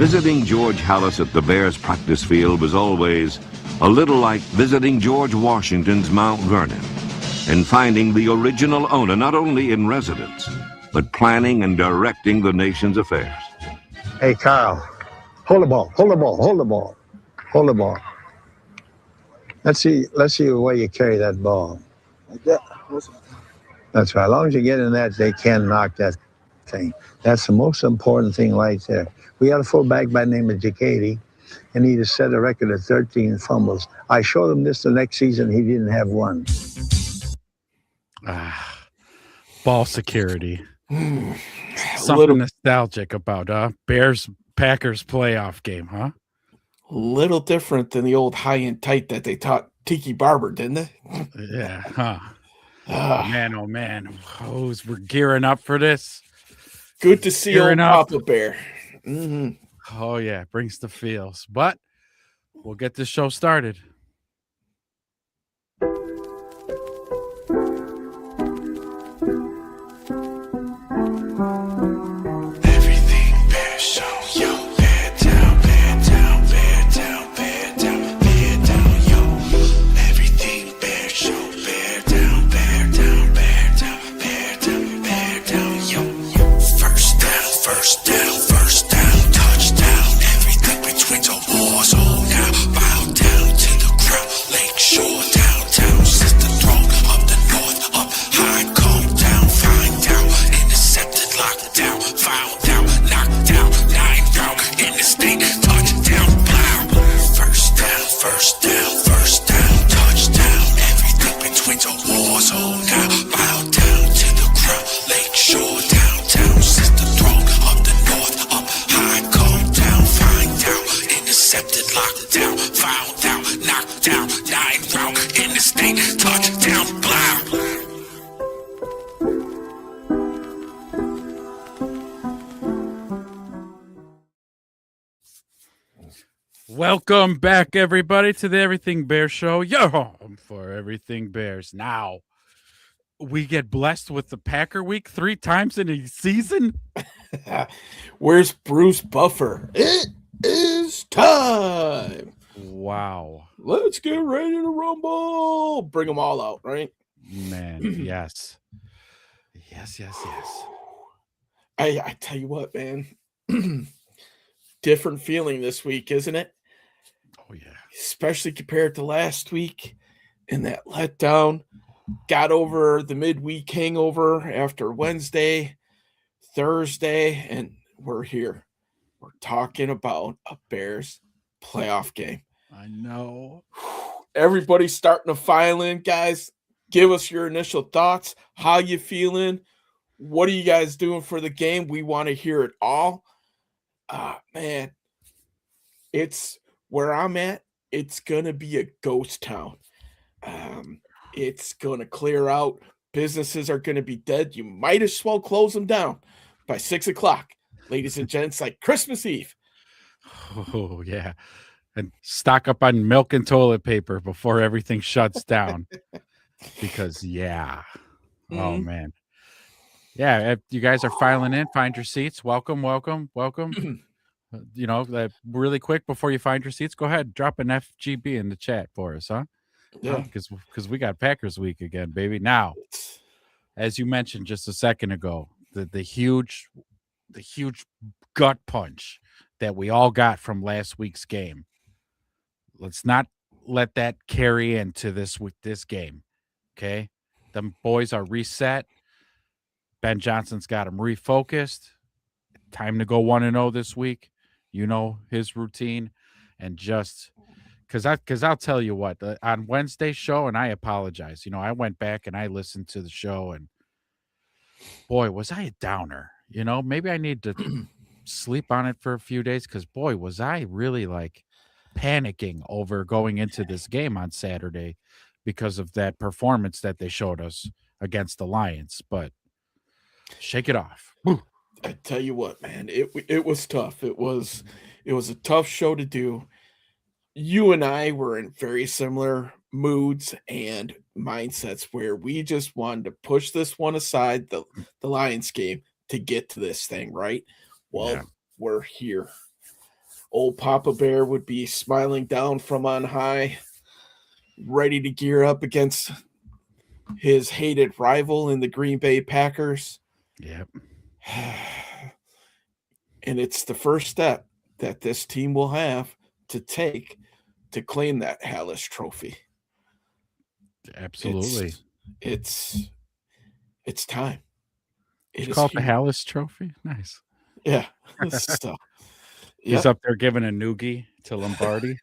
Visiting George Halas at the Bears practice field was always a little like visiting George Washington's Mount Vernon and finding the original owner not only in residence, but planning and directing the nation's affairs. Hey, Carl, hold the ball, hold the ball, hold the ball, hold the ball. Let's see the way you carry that ball. Like that. That's right. As long as you get in that, they can knock that thing. That's the most important thing right there. We got a fullback by the name of Jacady, and he just set a record of 13 fumbles. I showed him this the next season. He didn't have one. Ball security. Something nostalgic about Bears-Packers playoff game, huh? A little different than the old high and tight that they taught Tiki Barber, didn't they? Yeah, huh? Man, oh man. We're gearing up for this. Good to see old Papa Bear. Mm-hmm. Oh, yeah, brings the feels. But we'll get this show started. Welcome back, everybody, to the Everything Bears show. Your home for Everything Bears. Now, we get blessed with the Packer Week 3 times in a season. Where's Bruce Buffer? It is time. Wow. Let's get ready to rumble. Bring them all out, right? Man, yes. Yes. I tell you what, man. Different feeling this week, isn't it? Oh, yeah. Especially compared to last week and that letdown. Got over the midweek hangover after Wednesday, Thursday, and we're here. We're talking about a Bears playoff game. I know. Everybody's starting to file in, guys. Give us your initial thoughts. How you feeling? What are you guys doing for the game? We want to hear it all. Man, it's where I'm at. It's going to be a ghost town. It's going to clear out. Businesses are going to be dead. You might as well close them down by 6 o'clock, ladies and gents, like Christmas Eve. Oh, yeah. And stock up on milk and toilet paper before everything shuts down. Because, yeah. Mm-hmm. Oh, man. Yeah, if you guys are filing in, find your seats. Welcome. Really quick before you find your seats, go ahead, drop an FGB in the chat for us, huh? Yeah, because we got Packers week again, baby. Now, as you mentioned just a second ago, the huge gut punch that we all got from last week's game. Let's not let that carry into this game. Okay, them boys are reset. Ben Johnson's got them refocused. Time to go 1-0 this week. You know his routine, and just because I'll tell you what, on Wednesday's show, and I apologize. I went back and I listened to the show, and boy, was I a downer. Maybe I need to sleep on it for a few days because boy, was I really like panicking over going into this game on Saturday because of that performance that they showed us against the Lions. But shake it off. I tell you what, man, it was tough. It was a tough show to do. You and I were in very similar moods and mindsets where we just wanted to push this one aside, the Lions game, to get to this thing, right? Well, yeah. We're here. old Papa Bear would be smiling down from on high, ready to gear up against his hated rival in the Green Bay Packers. Yep. And it's the first step that this team will have to take to claim that Hallis trophy. Absolutely. It's time. It's called the Hallis Trophy. Nice. Yeah. So, he's up there giving a noogie to Lombardi.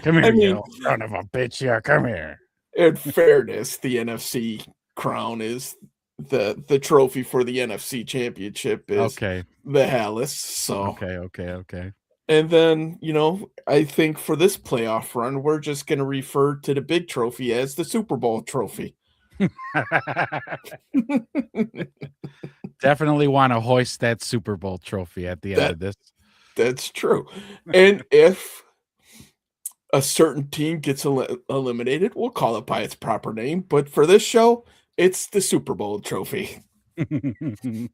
Come here, you son of a bitch. Yeah, come here. In fairness, the NFC crown is the trophy for the NFC championship is the Hallis. So okay. And then, I think for this playoff run, we're just going to refer to the big trophy as the Super Bowl trophy. Definitely want to hoist that Super Bowl trophy at the end of this. That's true. And if a certain team gets eliminated, we'll call it by its proper name. But for this show, it's the Super Bowl trophy. We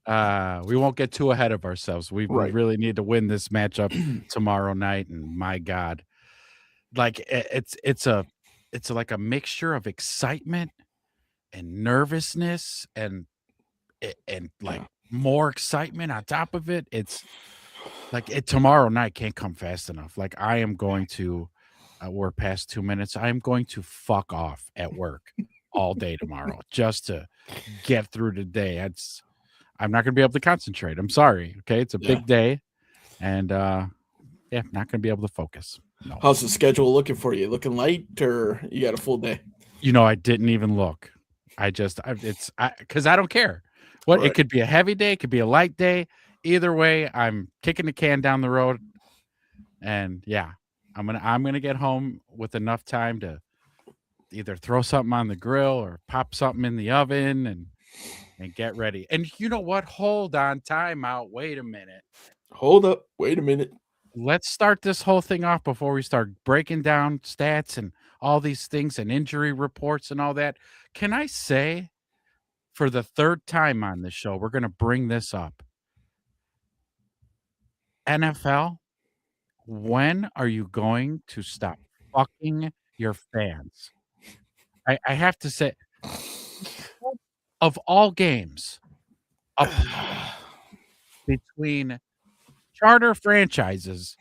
won't get too ahead of ourselves. We really need to win this matchup tomorrow night. And my God, like it's like a mixture of excitement and nervousness and like more excitement on top of it. It's like tomorrow night can't come fast enough. Like I am going to, we're past 2 minutes. I'm going to fuck off at work all day tomorrow just to get through the day. I'm not going to be able to concentrate. I'm sorry. Okay. It's a big day and not going to be able to focus. No. How's the schedule looking for you? Looking light or you got a full day? I didn't even look. Because I don't care. It could be a heavy day. It could be a light day. Either way, I'm kicking the can down the road. And I'm going to get home with enough time to either throw something on the grill or pop something in the oven and get ready. And you know what? Hold on. Time out. Wait a minute. Hold up. Wait a minute. Let's start this whole thing off before we start breaking down stats and all these things and injury reports and all that. Can I say for the third time on this show, we're going to bring this up. NFL, when are you going to stop fucking your fans? I have to say, of all games, between charter franchises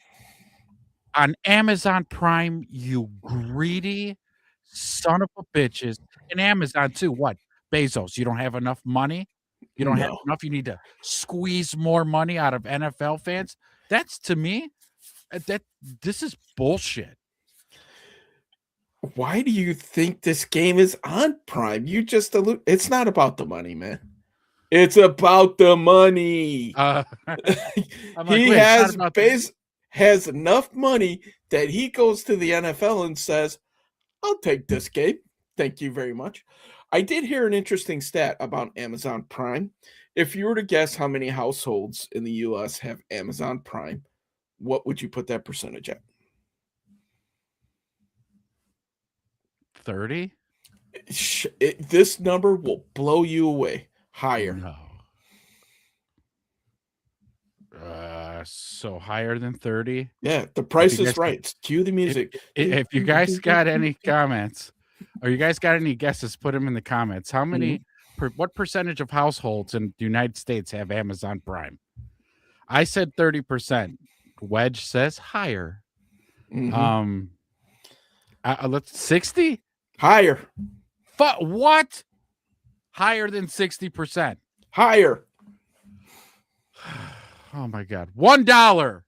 on Amazon Prime, you greedy son of a bitches, and Amazon too. What? Bezos, you don't have enough money? You don't have enough? You need to squeeze more money out of NFL fans? That's, to me, this is bullshit. Why do you think this game is on Prime? You just it's not about the money, man. It's about the money. He has enough money that he goes to the NFL and says, I'll take this game. Thank you very much. I did hear an interesting stat about Amazon Prime. If you were to guess how many households in the U.S. have Amazon Prime, what would you put that percentage at? 30? This number will blow you away. Higher. No. So higher than 30? Yeah, the price is right. Cue the music. If you guys got any comments or you guys got any guesses, put them in the comments. How many, what percentage of households in the United States have Amazon Prime? I said 30%. Wedge says higher. Let's 60? Higher. What? Higher than 60%. Higher. Oh my God. $1.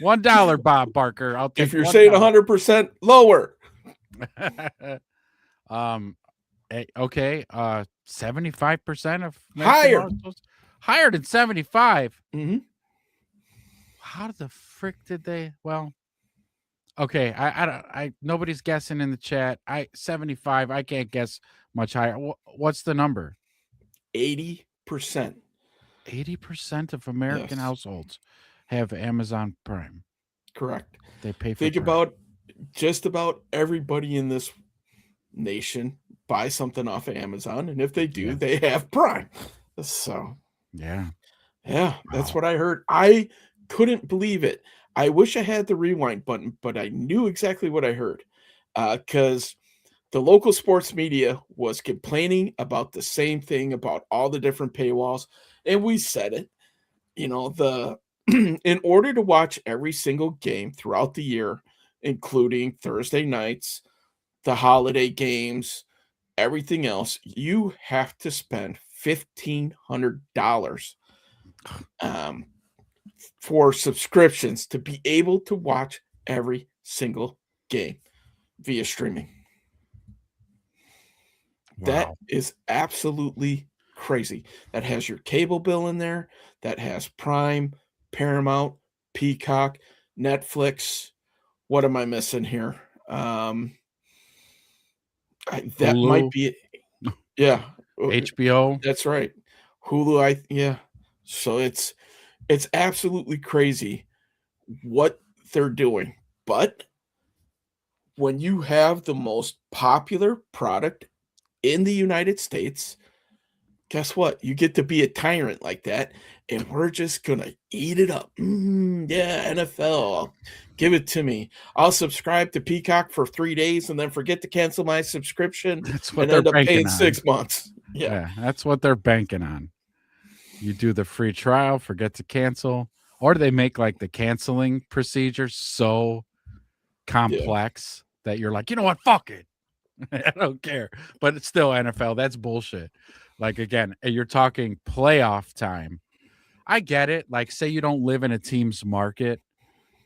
$1, Bob Barker. I'll take. If you're saying 100% lower. Okay. 75% of higher. Higher than 75. Mm-hmm. How the frick did they? Well, okay. I nobody's guessing in the chat. 75. I can't guess much higher. What's the number? 80%. 80% of American households have Amazon Prime. Correct. They pay for Think Prime. about just about everybody in this nation buy something off of Amazon, and if they do, they have Prime. So yeah. Yeah, that's Wow. what I heard. I couldn't believe it. I wish I had the rewind button, but I knew exactly what I heard. Because the local sports media was complaining about the same thing about all the different paywalls, and we said it. The in order to watch every single game throughout the year, including Thursday nights, the holiday games, everything else, you have to spend $1,500 um, for subscriptions to be able to watch every single game via streaming. That Wow. is absolutely crazy. That has your cable bill in there, that has Prime, Paramount, Peacock, Netflix. What am I missing here? That might Hulu, be it. Yeah, HBO. that's right. Hulu, yeah. So it's absolutely crazy what they're doing. But when you have the most popular product in the United States, guess what? You get to be a tyrant like that, and we're just gonna eat it up. Yeah, NFL, give it to me. I'll subscribe to Peacock for 3 days and then forget to cancel my subscription That's what and they're end up banking paying on. 6 months. Yeah. Yeah, that's what they're banking on. You do the free trial, forget to cancel, or they make like the canceling procedure so Yeah. complex that you're like, you know what, fuck it. I don't care. But it's still NFL. That's bullshit. Like again, you're talking playoff time. I get it. Like, say you don't live in a team's market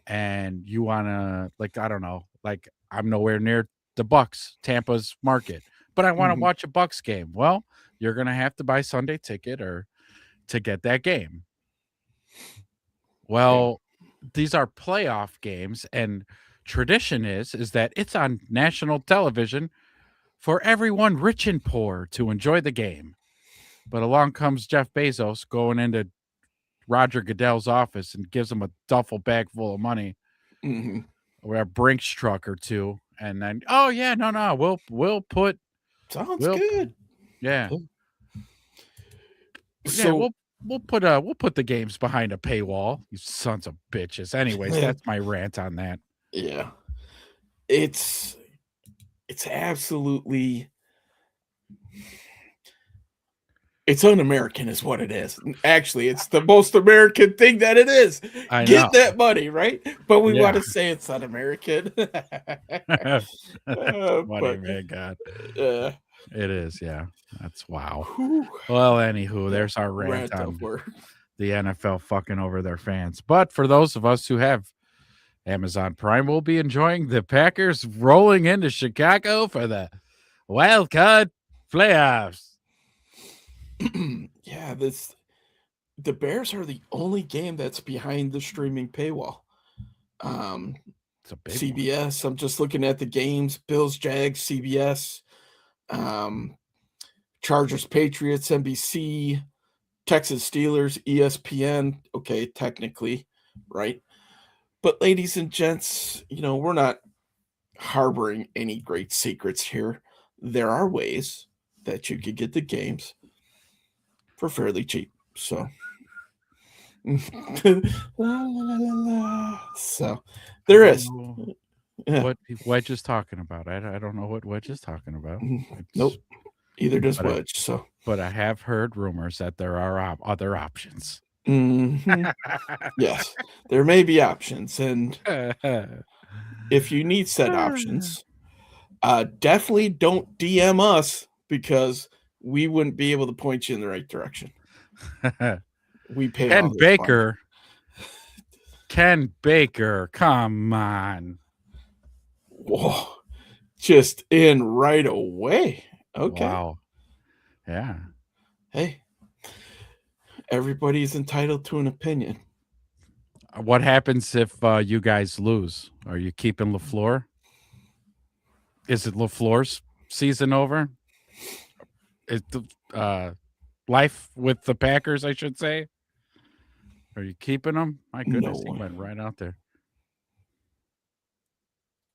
and you wanna like, I don't know, like I'm nowhere near the Bucks, Tampa's market, but I want to Mhm. watch a Bucks game. Well, you're gonna have to buy Sunday ticket or to get that game. Yeah. Well, these are playoff games, and tradition is that it's on national television for everyone rich and poor to enjoy the game. But along comes Jeff Bezos going into Roger Goodell's office and gives him a duffel bag full of money Mhm. or a Brinks truck or two, and then oh yeah, no, we'll put Sounds we'll good. yeah yeah So we'll put the games behind a paywall. You sons of bitches. Anyways, that's my rant on that. yeah, it's absolutely it's un-American is what it is. Actually, it's the most American thing that it is. I know. Get that money, right? But we Yeah. want to say it's un-American. That's funny, But man. God, uh, it is. Yeah, that's wow. whew, Well, anywho, yeah, there's our rant rant on over. the NFL fucking over their fans. But for those of us who have Amazon Prime, we'll be enjoying the Packers rolling into Chicago for the wild card playoffs. Yeah, the Bears are the only game that's behind the streaming paywall. It's a big one. CBS. I'm just looking at the games. Bills, Jags, CBS. Chargers, Patriots, NBC. Texas Steelers, ESPN. Okay, technically, right? But ladies and gents, we're not harboring any great secrets here. There are ways that you could get the games for fairly cheap. So, la, la, la, la, la. So there I don't is. know Yeah. what Wedge is talking about. I don't know what Wedge is talking about. Nope. Either does But Wedge. So. but I have heard rumors that there are other options. Mhm. Yes, there may be options, and if you need said options, definitely don't DM us because we wouldn't be able to point you in the right direction. We pay all Ken this Baker. Ken Baker, come on. Whoa, just in right away. Okay. Wow. Yeah. Hey, everybody's entitled to an opinion. What happens if you guys lose? Are you keeping LaFleur? Is it LaFleur's season over? Is the life with the Packers, I should say? Are you keeping him? My goodness, he No. went right out there.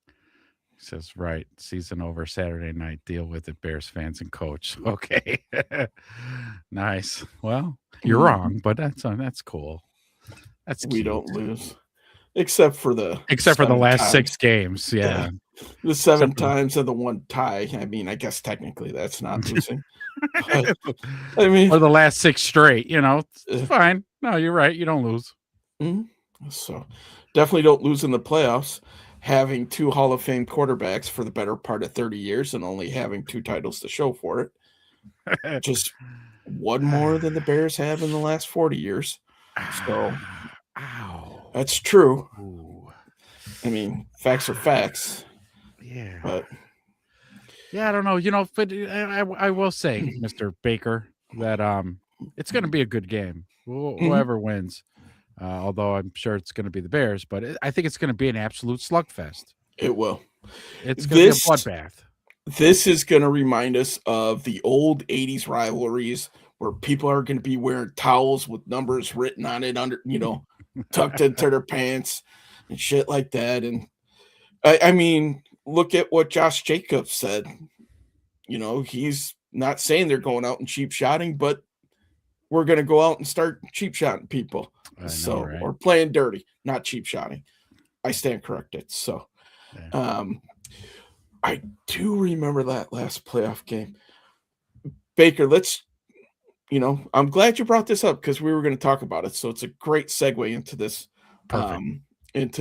He says, right, season over Saturday night. Deal with it, Bears fans and coach. Okay. Nice. Well, You're wrong, but that's cool. That's We cute. don't lose, except for the last times. 6 games. Yeah. The 7 Except for the- times and the 1 tie. I mean, I guess technically that's not losing. But, I mean, or the last 6 straight, it's Uh, fine. No, you're right. You don't lose. so definitely don't lose in the playoffs. Having 2 Hall of Fame quarterbacks for the better part of 30 years and only having 2 titles to show for it. Just one more than the Bears have in the last 40 years. So Ow. that's true. Ooh. I mean, facts are facts. Yeah. But yeah, I don't know. But I will say, Mr. Baker, that it's going to be a good game. Whoever wins. Although I'm sure it's going to be the Bears, but I think it's going to be an absolute slugfest. it will. It's going to be a bloodbath. This is going to remind us of the old 80s rivalries where people are going to be wearing towels with numbers written on it under, tucked into their pants and shit like that. And I mean, look at what Josh Jacobs said. He's not saying they're going out and cheap shotting, but we're going to go out and start cheap shotting people. Right? Or playing dirty, not cheap shotting. I stand corrected. So, yeah. I do remember that last playoff game. Baker, I'm glad you brought this up because we were going to talk about it. So it's a great segue into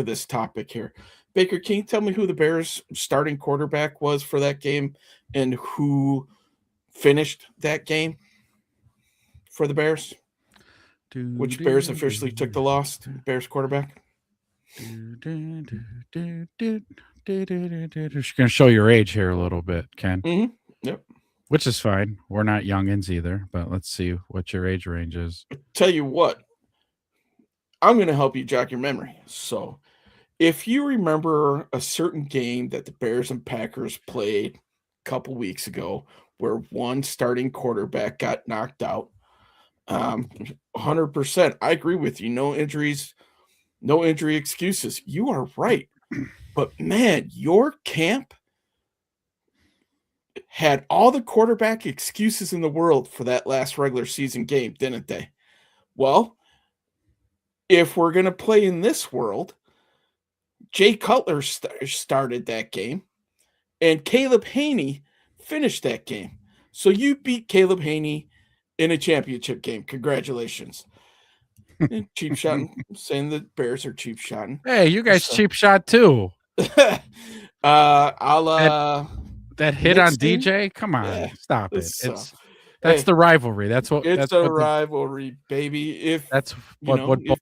this topic here. Baker, can you tell me who the Bears starting quarterback was for that game and who finished that game for the Bears? Which Bears officially took the loss? Bears quarterback? She's going to show your age here a little bit, Ken. Mm-hmm. Yep. Which is fine. We're not youngins either, but let's see what your age range is. Tell you what, I'm going to help you jog your memory. So, if you remember a certain game that the Bears and Packers played a couple weeks ago, where one starting quarterback got knocked out, 100%. I agree with you. No injuries, no injury excuses. You are right. But man, your camp had all the quarterback excuses in the world for that last regular season game, didn't they? Well, if we're going to play in this world, Jay Cutler started that game, and Caleb Haney finished that game. So you beat Caleb Haney in a championship game. Congratulations. Cheap shotting, saying the Bears are cheap shotting. Hey, you guys cheap shot too. That hit on DJ? Come on, stop it. That's the rivalry. That's what it's a rivalry, baby. If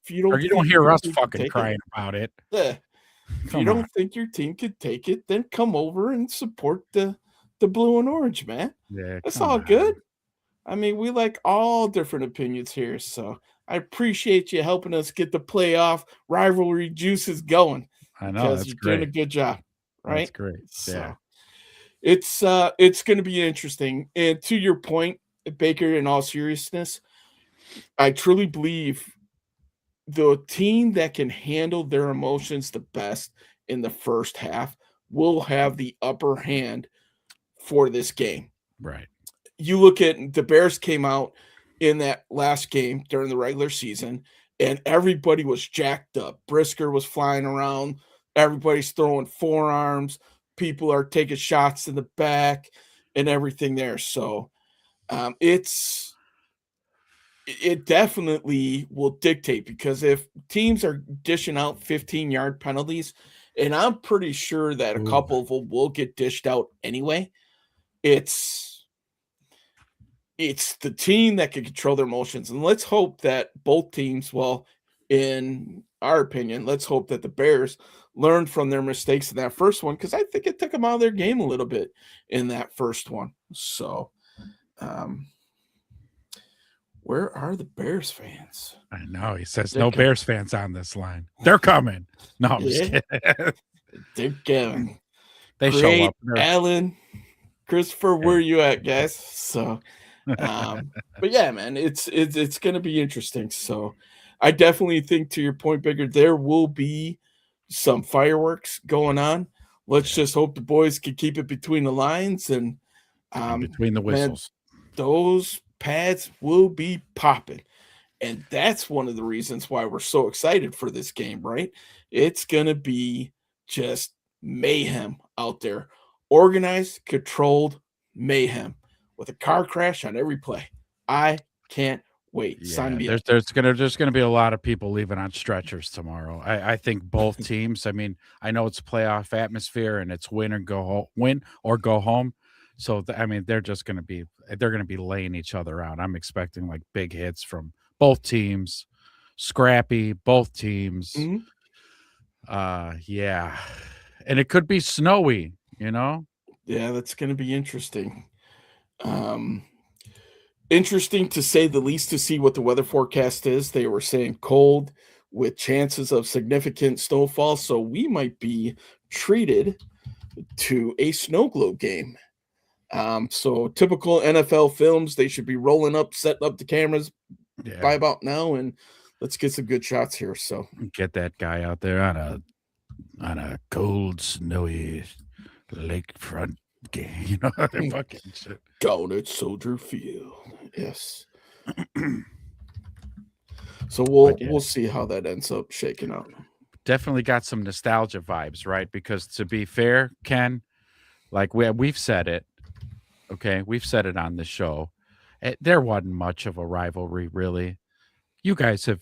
you don't hear us fucking crying about it. If you don't think your team could take it, then come over and support the blue and orange, man. Yeah, that's all good. I mean, we like all different opinions here, so I appreciate you helping us get the playoff rivalry juices going. I know that's you're great. doing a good job, right? That's great. Yeah. So it's going to be interesting. And to your point, Baker, in all seriousness, I truly believe the team that can handle their emotions the best in the first half will have the upper hand for this game. Right. You look at the Bears came out in that last game during the regular season, and everybody was jacked up. Brisker was flying around. Everybody's throwing forearms. People are taking shots in the back and everything there. So it definitely will dictate, because if teams are dishing out 15-yard penalties, and I'm pretty sure that a couple of them will get dished out anyway, it's the team that can control their emotions. And let's hope that both teams, well, in our opinion, let's hope that the Bears learned from their mistakes in that first one, because I think it took them out of their game a little bit in that first one. So, where are the Bears fans? I know. He says no Bears fans on this line. They're coming. No, I'm just kidding. They're coming. They show up. Alan, Christopher, where are you at, guys? So, but yeah, man, it's going to be interesting. So, I definitely think, to your point, Bigger, there will be some fireworks going on. Let's just hope the boys can keep it between the lines and between the whistles. Man, those pads will be popping. And that's one of the reasons why we're so excited for this game, right? It's going to be just mayhem out there. Organized, controlled mayhem with a car crash on every play. I can't wait. Sign me up. there's gonna be a lot of people leaving on stretchers tomorrow. I think both teams. I mean, I know it's playoff atmosphere and it's win or go home. So I mean, they're gonna be laying each other out. I'm expecting like big hits from both teams, scrappy both teams. Mhm. Yeah, and it could be snowy. You know. Yeah, that's going to be interesting. Interesting to say the least to see what the weather forecast is. They were saying cold with chances of significant snowfall, so we might be treated to a snow globe game. So typical NFL films, they should be rolling up, setting up the cameras by Yeah. about now, and let's get some good shots here. So Get that guy out there on a cold, snowy lakefront game. You know, fucking shit. down at Soldier Field, yes. So we'll see how that ends up shaking out. Definitely got some nostalgia vibes, right? Because to be fair, Ken, like we've said it, okay, we've said it on the show. There wasn't much of a rivalry, really. You guys have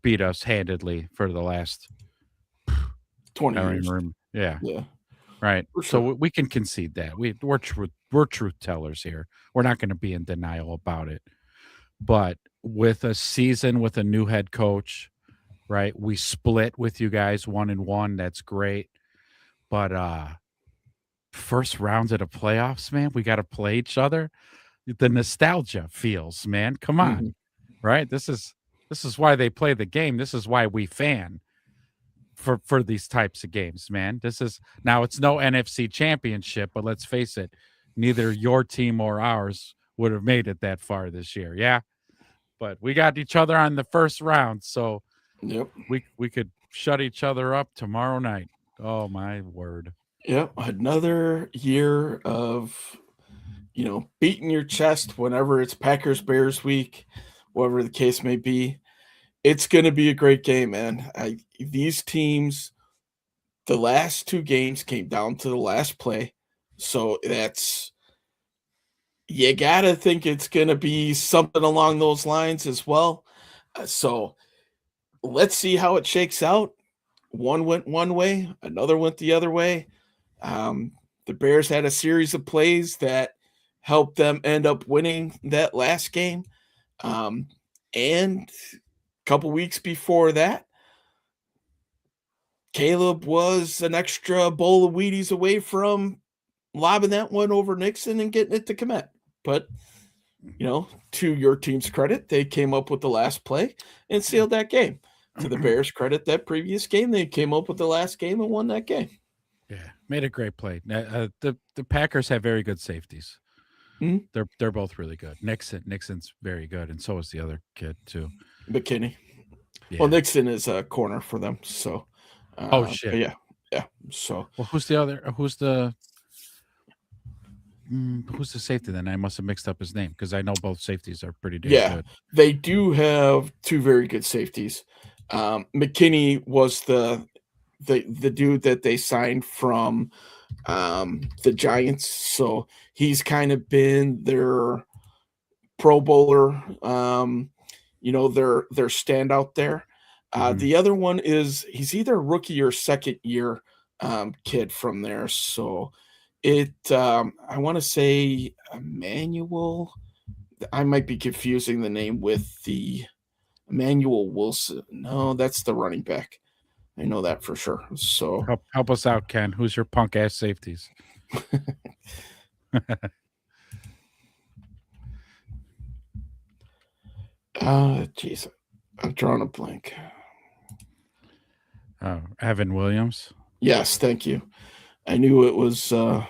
beat us handedly for the last 20 I don't years. even remember. Yeah, Yeah. right. For So sure. we can concede that we're truth tellers here. We're not going to be in denial about it. But with a season with a new head coach, right? We split with you guys 1-1. That's great. But first round of the playoffs, man, we got to play each other. The nostalgia feels, man. Come on, Mhm. right? This is why they play the game. This is why we fan for these types of games, man. This is now it's no NFC championship, but let's face it, neither your team or ours would have made it that far this year. Yeah. But we got each other on the first round, so Yep. we could shut each other up tomorrow night. Oh my word. Yep. Another year of beating your chest whenever it's Packers Bears week, whatever the case may be. It's going to be a great game, man. These teams, the last two games came down to the last play. So you got to think it's going to be something along those lines as well. So let's see how it shakes out. One went one way, another went the other way. The Bears had a series of plays that helped them end up winning that last game. And a couple weeks before that, Caleb was an extra bowl of Wheaties away from lobbing that one over Nixon and getting it to commit. But, to your team's credit, they came up with the last play and sealed that game. To the Bears' credit, that previous game, they came up with the last game and won that game. Yeah, made a great play. The Packers have very good safeties. Mhm. They're both really good. Nixon's very good, and so is the other kid too. McKinney. Yeah. Well, Nixon is a corner for them. So, oh shit. Yeah. So, well, who's the other? Who's the safety then? I must have mixed up his name because I know both safeties are pretty damn good. They do have two very good safeties. McKinney was the dude that they signed from the Giants, so he's kind of been their Pro Bowler, their standout there. The other one he's either rookie or second year kid from there. So I want to say Emmanuel. I might be confusing the name with the Emmanuel Wilson. No, that's the running back. I know that for sure. So help us out, Ken. Who's your punk ass safeties? Jeez, I'm drawing a blank. Evan Williams. Yes, thank you. I knew it was around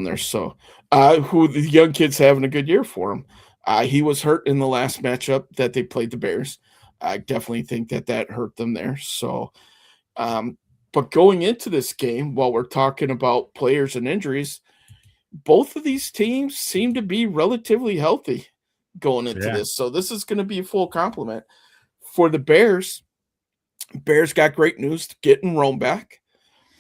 there. So who the young kid's having a good year for him. He was hurt in the last matchup that they played the Bears. I definitely think that hurt them there. So but going into this game, while we're talking about players and injuries, both of these teams seem to be relatively healthy. going into Yeah. this. So this is going to be a full compliment for the Bears. Bears got great news getting Rome back.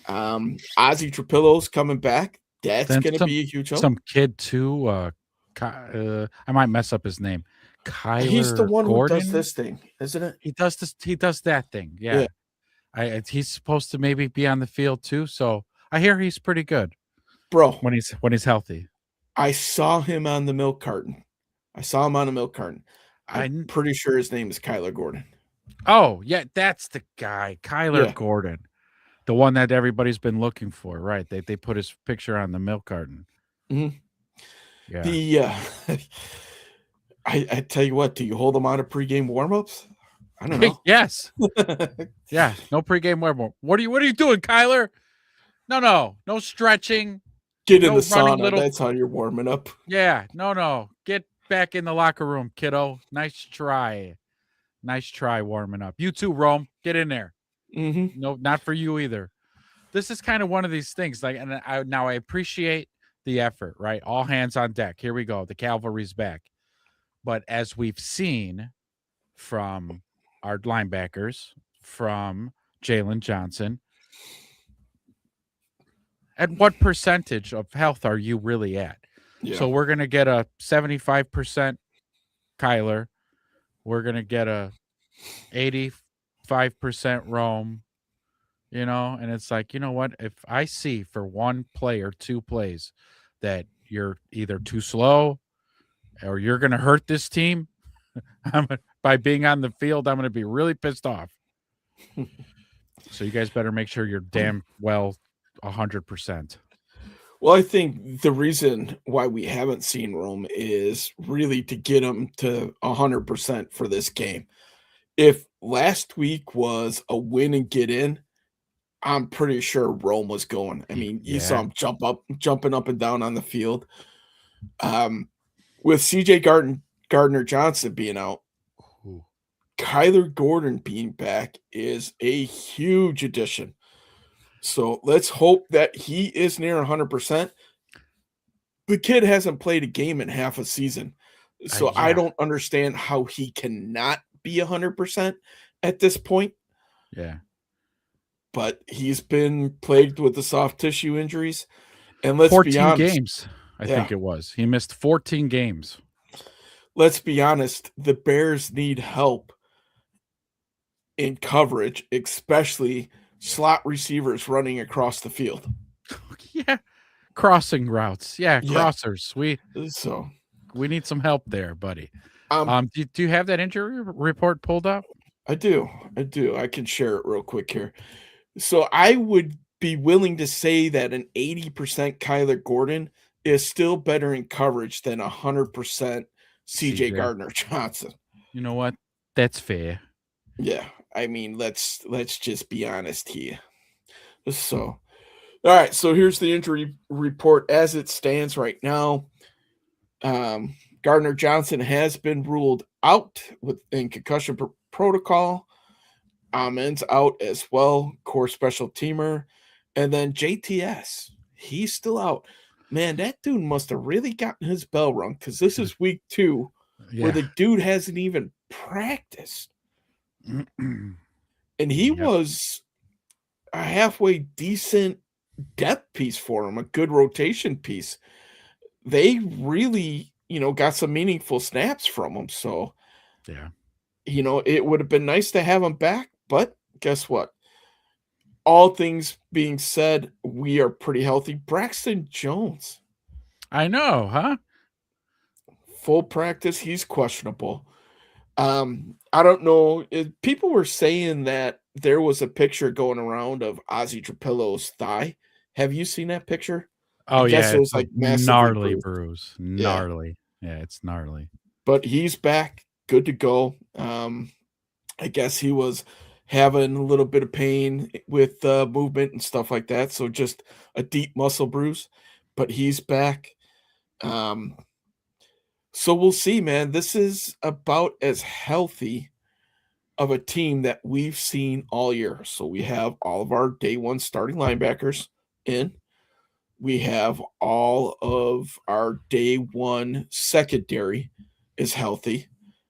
Ozzy Trapillo's coming back. That's Then going to be a huge help. some kid too. I might mess up his name. He's the Kyler one who does Gordon. this thing, isn't it? He does this. He does that thing. Yeah. He's supposed to maybe be on the field too. So I hear he's pretty good, Bro, when he's healthy. I saw him on the milk carton. I'm pretty sure his name is Kyler Gordon. Oh yeah, that's the guy, Kyler Gordon, the one that everybody's been looking for. Right? They put his picture on the milk carton. Mm-hmm. Yeah. I tell you what, do you hold them on at pregame warmups? I don't know. Yes. Yeah. No pregame warm-up. What are you doing, Kyler? No stretching. Get in the sauna. That's how you're warming up. Yeah. No. Get back in the locker room, kiddo. Nice try warming up. You too, Rome. Get in there. Mm-hmm. No, not for you either. This is kind of one of these things. Like, and I appreciate the effort. Right. All hands on deck. Here we go. The cavalry's back. But as we've seen from our linebackers, from Jalen Johnson, at what percentage of health are you really at? Yeah. So we're going to get a 75% Kyler. We're going to get a 85% Rome, and it's like, you know what? If I see for one play or two plays that you're either too slow or you're going to hurt this team by being on the field, I'm going to be really pissed off. So you guys better make sure you're damn well 100%. Well, I think the reason why we haven't seen Rome is really to get him to 100% for this game. If last week was a win and get in, I'm pretty sure Rome was going. I mean, you saw him jumping up and down on the field. With CJ Gardner Johnson being out, Kyler Gordon being back is a huge addition. So let's hope that he is near 100%. The kid hasn't played a game in half a season. So I don't understand how he cannot be 100% at this point. Yeah. But he's been plagued with the soft tissue injuries. And let's be honest. 14 games, I think it was. He missed 14 games. Let's be honest. The Bears need help in coverage, especially slot receivers running across the field. Yeah. Crossing routes. Yeah. Crossers. We need some help there, buddy. Do you have that injury report pulled up? I do. I can share it real quick here. So I would be willing to say that an 80% Kyler Gordon is still better in coverage than 100% CJ Gardner Johnson. You know what? That's fair. Yeah. I mean, let's just be honest here. So, all right. So here's the injury report as it stands right now. Gardner Johnson has been ruled out in concussion protocol. Amen's out as well, core special teamer. And then JTS, he's still out. Man, that dude must have really gotten his bell rung because this is week 2 where the dude hasn't even practiced. And he was a halfway decent depth piece for him, a good rotation piece. They really, got some meaningful snaps from him. So, it would have been nice to have him back. But guess what? All things being said, we are pretty healthy. Braxton Jones. I know, huh? Full practice. He's questionable. I don't know. People were saying that there was a picture going around of Ozzy Trapillo's thigh. Have you seen that picture? Oh, I guess it was like gnarly bruise. Gnarly. Yeah, it's gnarly. But he's back. Good to go. I guess he was having a little bit of pain with movement and stuff like that. So just a deep muscle bruise. But he's back. So we'll see, man. This is about as healthy of a team that we've seen all year. So we have all of our day one starting linebackers in. We have all of our day one secondary is healthy.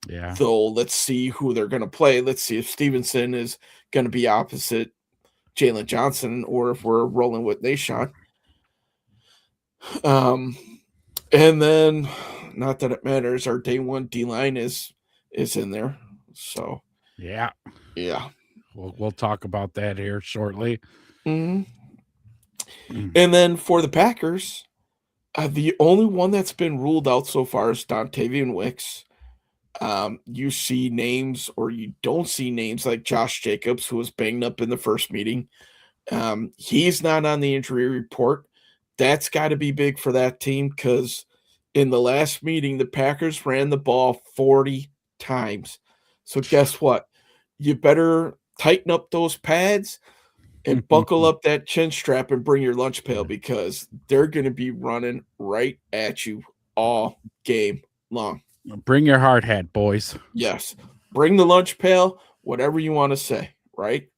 Yeah. So let's see who they're going to play. Let's see if Stevenson is going to be opposite Jalen Johnson or if we're rolling with Nashawn. And then, not that it matters, our day one D line is in there. So yeah, we'll talk about that here shortly. And then for the Packers, the only one that's been ruled out so far is Dontavian Wicks. You see names or you don't see names like Josh Jacobs, who was banged up in the first meeting. He's not on the injury report. That's got to be big for that team because in the last meeting, the Packers ran the ball 40 times. So guess what? You better tighten up those pads and buckle up that chin strap and bring your lunch pail because they're going to be running right at you all game long. Bring your hard hat, boys. Yes. Bring the lunch pail, whatever you want to say, right?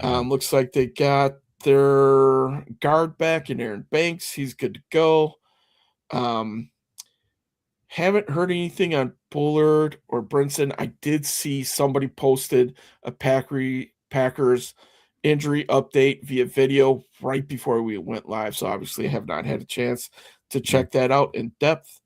Looks like they got their guard back in Aaron Banks. He's good to go. Haven't heard anything on Bullard or Brinson. I did see somebody posted a Packers injury update via video right before we went live. So obviously I have not had a chance to check that out in depth.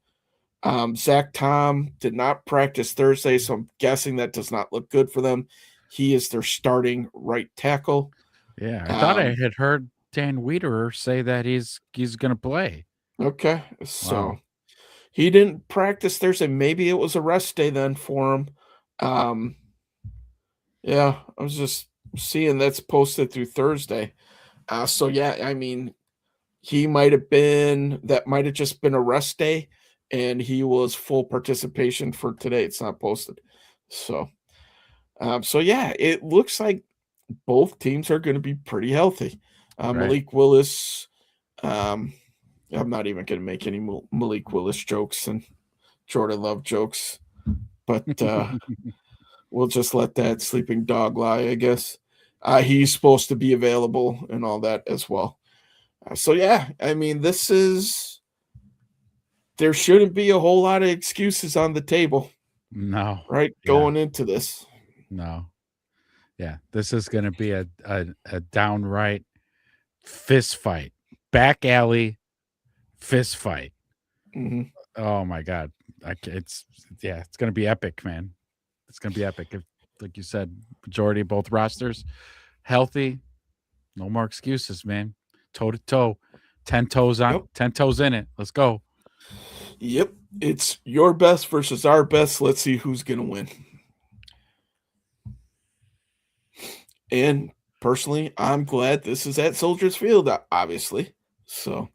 Zach Tom did not practice Thursday, so I'm guessing that does not look good for them. He is their starting right tackle. Yeah, I thought I had heard Dan Wiederer say that he's going to play. Okay, so he didn't practice Thursday. Maybe it was a rest day then for him. Yeah, I was just seeing that's posted through Thursday. So yeah, I mean, he might have just been a rest day, and he was full participation for today. It's not posted. So yeah, it looks like both teams are going to be pretty healthy. Right. Malik Willis, I'm not even going to make any Malik Willis jokes and Jordan Love jokes, but we'll just let that sleeping dog lie, I guess. He's supposed to be available and all that as well. So yeah, I mean, there shouldn't be a whole lot of excuses on the table. No. Right? Yeah. Going into this. No. Yeah, this is going to be a downright fist fight. Back alley fist fight. Mm-hmm. Oh my God. It's going to be epic, man. It's going to be epic. If, like you said, majority of both rosters healthy, no more excuses, man. Toe to toe, 10 toes on, 10 toes in it. Let's go. Yep. It's your best versus our best. Let's see who's going to win. And personally, I'm glad this is at Soldiers Field, obviously. So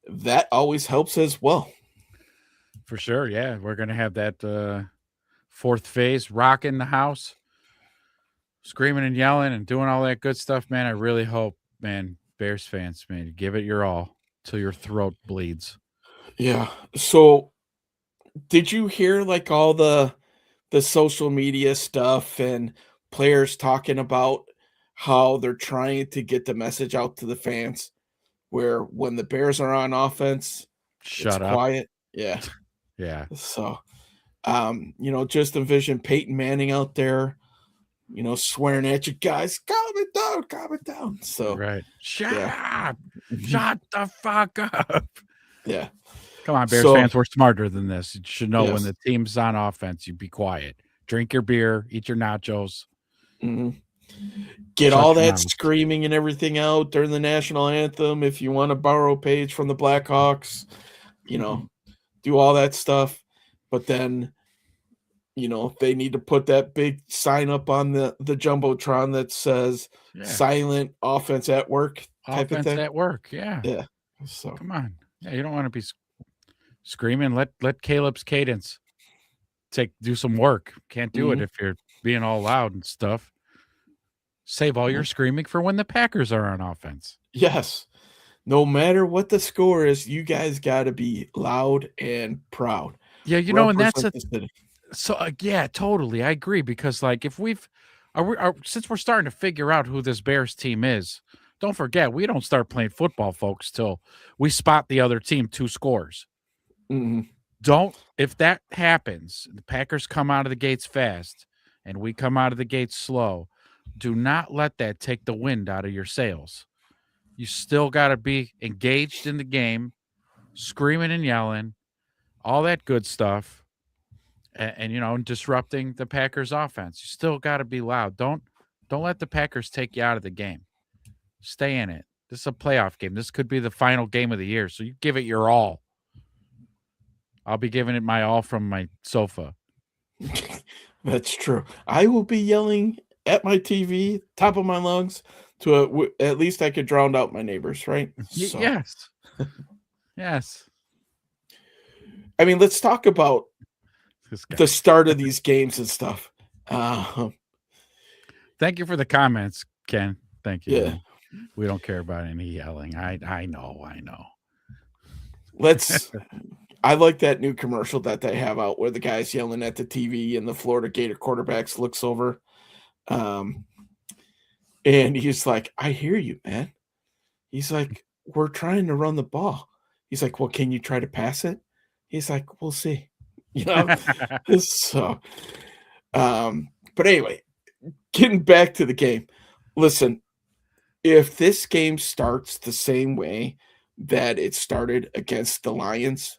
that always helps as well. For sure, yeah. We're going to have that fourth phase rocking the house, screaming and yelling and doing all that good stuff, man. I really hope, man, Bears fans, man, give it your all till your throat bleeds. Yeah. So did you hear like all the social media stuff and players talking about how they're trying to get the message out to the fans where when the Bears are on offense, shut up. Quiet. Yeah. Yeah. So, just envision Peyton Manning out there, swearing at you guys, calm it down. So, right. Shut up. Shut the fuck up. Yeah. Come on, Bears fans, we're smarter than this. You should know when the team's on offense, you be quiet. Drink your beer, eat your nachos. Mm-hmm. Get all that screaming and everything out during the national anthem. If you want to borrow a page from the Blackhawks, do all that stuff. But then, they need to put that big sign up on the Jumbotron that says silent offense at work type of thing. At work, yeah. Yeah. So come on. Yeah, you don't want to be screaming. Let Caleb's cadence do some work. Can't do it if you're being all loud and stuff. Save all your screaming for when the Packers are on offense. Yes. No matter what the score is, you guys got to be loud and proud. Yeah, and that's yeah, totally. I agree because like if since we're starting to figure out who this Bears team is, don't forget we don't start playing football, folks, till we spot the other team 2 scores. Mm-hmm. if that happens, the Packers come out of the gates fast and we come out of the gates slow, do not let that take the wind out of your sails. You still got to be engaged in the game, screaming and yelling, all that good stuff, and disrupting the Packers offense. You still got to be loud. Don't let the Packers take you out of the game. Stay in it. This is a playoff game. This could be the final game of the year, so you give it your all. I'll be giving it my all from my sofa. That's true. I will be yelling at my TV, top of my lungs, to at least I could drown out my neighbors, right? So, Yes. Yes. I mean, let's talk about This guy. the start of these games and stuff. Thank you for the comments, Ken. Thank you. Yeah. Man. We don't care about any yelling. I know. I like that new commercial that they have out where the guy's yelling at the TV and the Florida Gator quarterbacks looks over. And he's like, I hear you, man. He's like, we're trying to run the ball. He's like, well, can you try to pass it? He's like, we'll see. So, but anyway, getting back to the game. Listen, if this game starts the same way that it started against the Lions,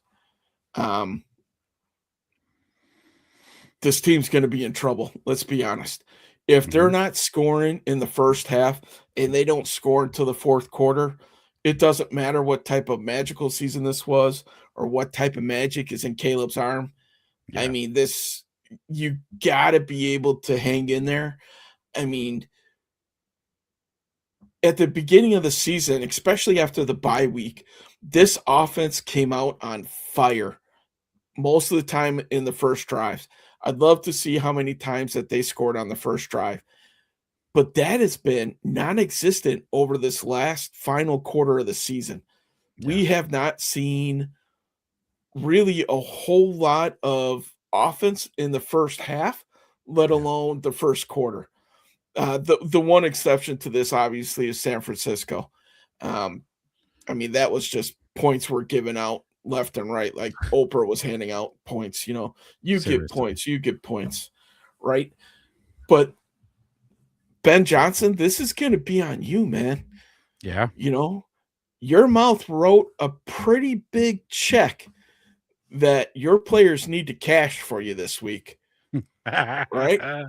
this team's going to be in trouble. Let's be honest. If they're not scoring in the first half and they don't score until the fourth quarter, it doesn't matter what type of magical season this was or what type of magic is in Caleb's arm. Yeah. I mean, you got to be able to hang in there. I mean, at the beginning of the season, especially after the bye week, this offense came out on fire most of the time in the first drives. I'd love to see how many times that they scored on the first drive. But that has been non-existent over this last final quarter of the season. Yeah. We have not seen really a whole lot of offense in the first half, let alone the first quarter. The one exception to this, obviously, is San Francisco. I mean, that was just points were given out left and right. Like Oprah was handing out points, you get points, right? But Ben Johnson, this is going to be on you, man. Yeah. Your mouth wrote a pretty big check that your players need to cash for you this week, right?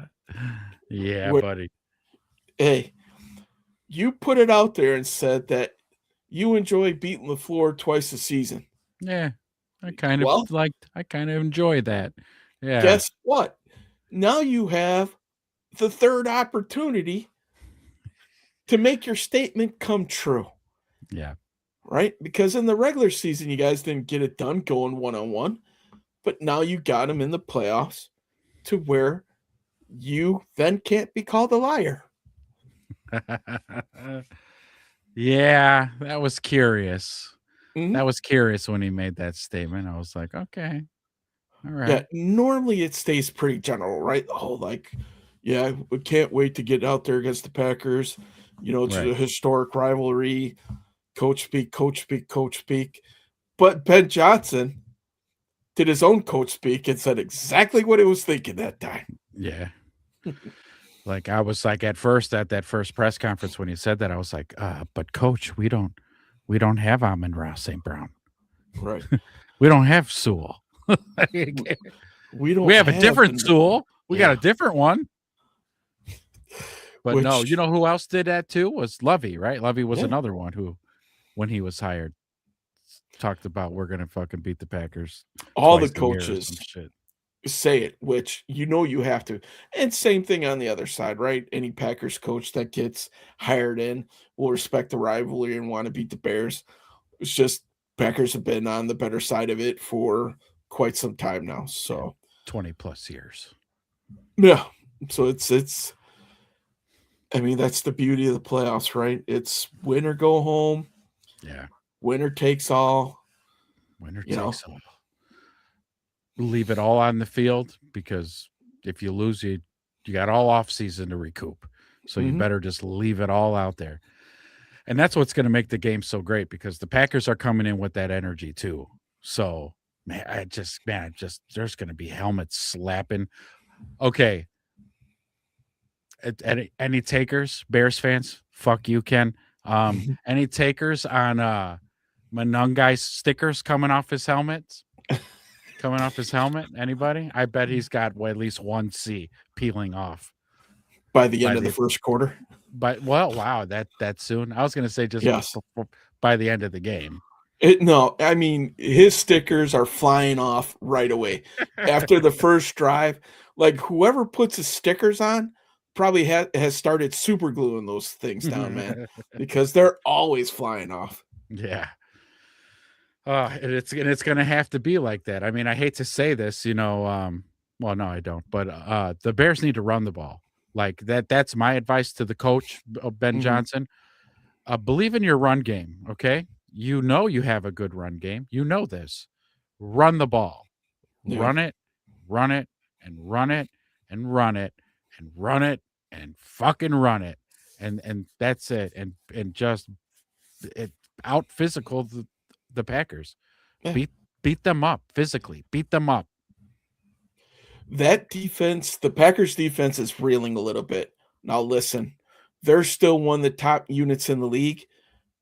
Yeah, buddy. Hey, you put it out there and said that you enjoy beating LaFleur twice a season. Yeah, I kind of enjoy that. Yeah. Guess what? Now you have the third opportunity to make your statement come true. Yeah. Right? Because in the regular season, you guys didn't get it done going one-on-one, but now you got them in the playoffs to where you then can't be called a liar. Yeah, that was curious. Mm-hmm. That was curious when he made that statement. I was like, okay, all right. Yeah, normally it stays pretty general, right? Oh, like, yeah, we can't wait to get out there against the Packers. It's a historic rivalry. Coach speak. But Ben Johnson did his own coach speak and said exactly what he was thinking that time. Yeah. Like I was like at that first press conference when he said that, I was like, but coach, we don't have Amon-Ra St. Brown. Right. We don't have Sewell. We have a different Sewell. We got a different one. But no, you know who else did that too? Was Lovey, right? Lovey was another one who, when he was hired, talked about we're gonna fucking beat the Packers. All the coaches say it, which you have to. And same thing on the other side, right? Any Packers coach that gets hired in will respect the rivalry and want to beat the Bears. It's just Packers have been on the better side of it for quite some time now. So 20 plus years. Yeah. So it's I mean, that's the beauty of the playoffs, right? It's win or go home. Yeah. Winner takes all. Winner takes all. Leave it all on the field, because if you lose, you got all off season to recoup. So you better just leave it all out there. And that's what's going to make the game so great, because the Packers are coming in with that energy too. So there's going to be helmets slapping. Okay. Any takers, Bears fans? Fuck you, Ken. Any takers on Manungai's stickers coming off his helmet? Anybody? I bet he's got at least one C peeling off by the end of the first quarter. But wow, that soon. I was going to say just Yes. by the end of the game. No, I mean, his stickers are flying off right away after the first drive. Like, whoever puts his stickers on probably has started super gluing those things down, man, because they're always flying off. Yeah. And it's going to have to be like that. I mean, I hate to say this, well, no, I don't. But the Bears need to run the ball. Like that's my advice to the coach, Ben Johnson. Believe in your run game, okay? You know you have a good run game. You know this. Run the ball. Yeah. Run it, and run it, and run it, and run it, and fucking run it. And that's it. And just out physical the Packers. Yeah. Beat them up physically. Beat them up. That defense, the Packers defense is reeling a little bit. Now listen, they're still one of the top units in the league.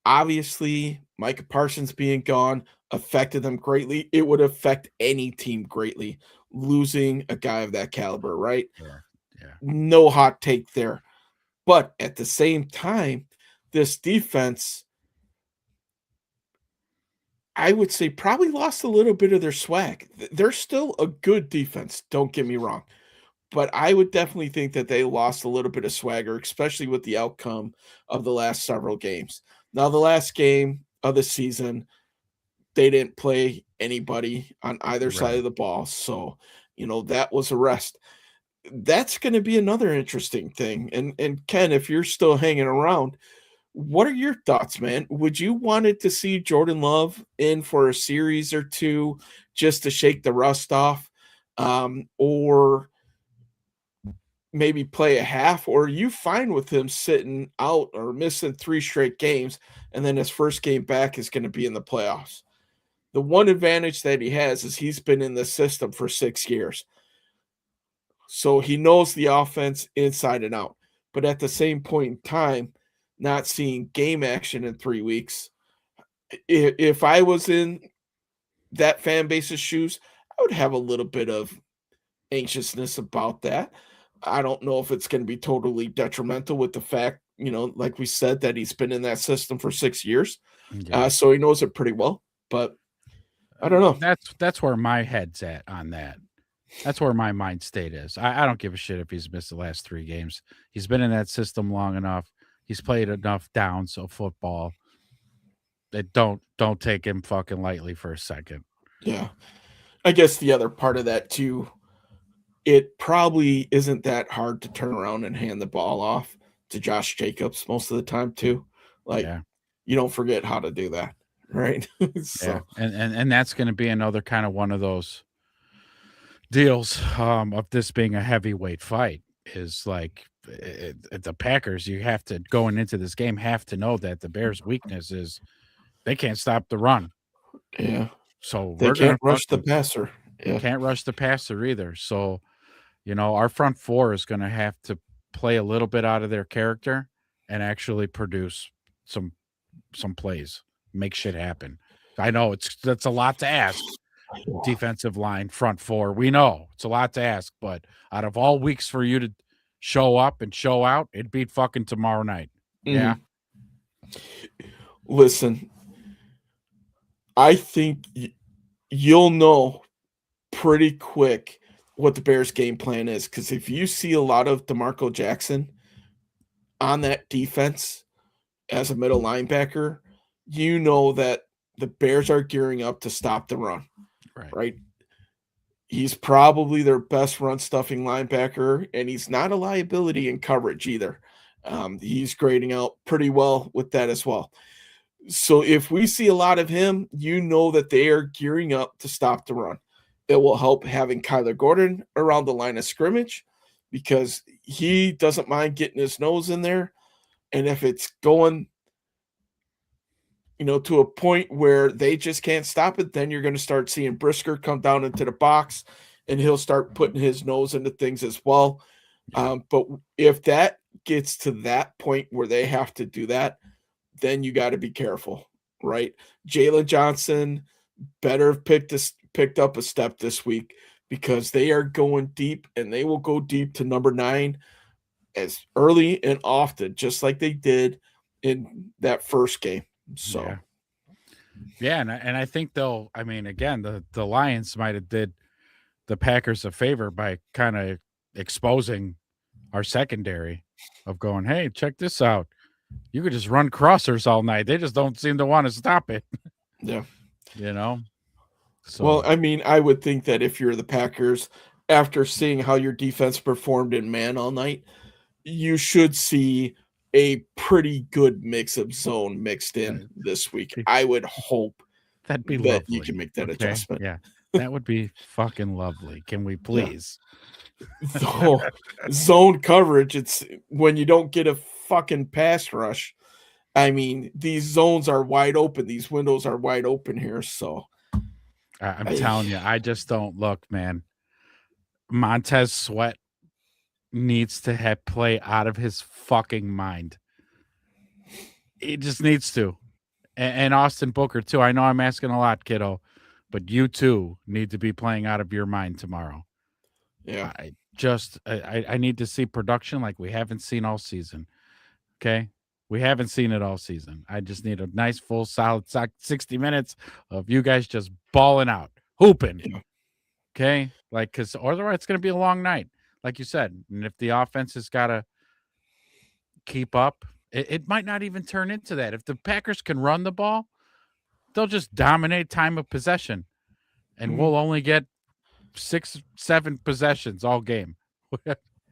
Obviously, Micah Parsons being gone affected them greatly. It would affect any team greatly, losing a guy of that caliber, right? Yeah. No hot take there. But at the same time, this defense, I would say, probably lost a little bit of their swag. They're still a good defense, don't get me wrong. But I would definitely think that they lost a little bit of swagger, especially with the outcome of the last several games. Now, the last game of the season, they didn't play anybody on either side of the ball. So, that was a rest. That's going to be another interesting thing. And Ken, if you're still hanging around, what are your thoughts, man? Would you wanted to see Jordan Love in for a series or two just to shake the rust off? Or maybe play a half, or are you fine with him sitting out or missing 3 straight games, and then his first game back is going to be in the playoffs? The one advantage that he has is he's been in the system for 6 years. So he knows the offense inside and out. But at the same point in time, not seeing game action in 3 weeks, if I was in that fan base's shoes, I would have a little bit of anxiousness about that. I don't know if it's going to be totally detrimental with the fact, like we said, that he's been in that system for 6 years. Yeah. So he knows it pretty well, but I don't know. That's where my head's at on that. That's where my mind state is. I don't give a shit if he's missed the last 3 games. He's been in that system long enough. He's played enough downs of football. That don't take him fucking lightly for a second. Yeah. I guess the other part of that too, it probably isn't that hard to turn around and hand the ball off to Josh Jacobs most of the time too. Like, you don't forget how to do that, right? So. Yeah, and that's going to be another kind of one of those deals of this being a heavyweight fight. Is like the Packers, you have to, going into this game, have to know that the Bears' weakness is they can't stop the run. Yeah. So they can't rush the passer. Yeah. Can't rush the passer either. So, our front four is going to have to play a little bit out of their character and actually produce some plays, make shit happen. I know that's a lot to ask. Defensive line, front four. We know it's a lot to ask, but out of all weeks for you to show up and show out, it'd be fucking tomorrow night. Yeah. Listen, I think you'll know pretty quick what the Bears' game plan is, because if you see a lot of DeMarco Jackson on that defense as a middle linebacker, you know that the Bears are gearing up to stop the run. Right? He's probably their best run stuffing linebacker, and he's not a liability in coverage either. He's grading out pretty well with that as well. So if we see a lot of him, you know that they are gearing up to stop the run. It will help having Kyler Gordon around the line of scrimmage, because he doesn't mind getting his nose in there. And if it's going to a point where they just can't stop it, then you're going to start seeing Brisker come down into the box and he'll start putting his nose into things as well. But if that gets to that point where they have to do that, then you got to be careful, right? Jalen Johnson better have picked up a step this week because they are going deep and they will go deep to number 9 as early and often, just like they did in that first game. So, yeah, and I think they'll. I mean, again, the Lions might have did the Packers a favor by kind of exposing our secondary of going, hey, check this out. You could just run crossers all night. They just don't seem to want to stop it. Yeah. So, well, I mean, I would think that if you're the Packers, after seeing how your defense performed in man all night, you should see a pretty good mix of zone mixed in this week. I would hope that'd be that lovely. You can make that adjustment. Yeah, that would be fucking lovely. Can we please? Yeah. Zone coverage, it's when you don't get a fucking pass rush. I mean, these zones are wide open. These windows are wide open here. So I'm telling you, I just don't look, man. Montez Sweat needs to play out of his fucking mind. He just needs to. And Austin Booker, too. I know I'm asking a lot, kiddo, but you, too, need to be playing out of your mind tomorrow. Yeah. I need to see production like we haven't seen all season. Okay? We haven't seen it all season. I just need a nice, full, solid 60 minutes of you guys just balling out, hooping. Yeah. Okay? Like, because otherwise it's going to be a long night, like you said. And if the offense has got to keep up, it might not even turn into that. If the Packers can run the ball, they'll just dominate time of possession. And we'll only get 6-7 possessions all game.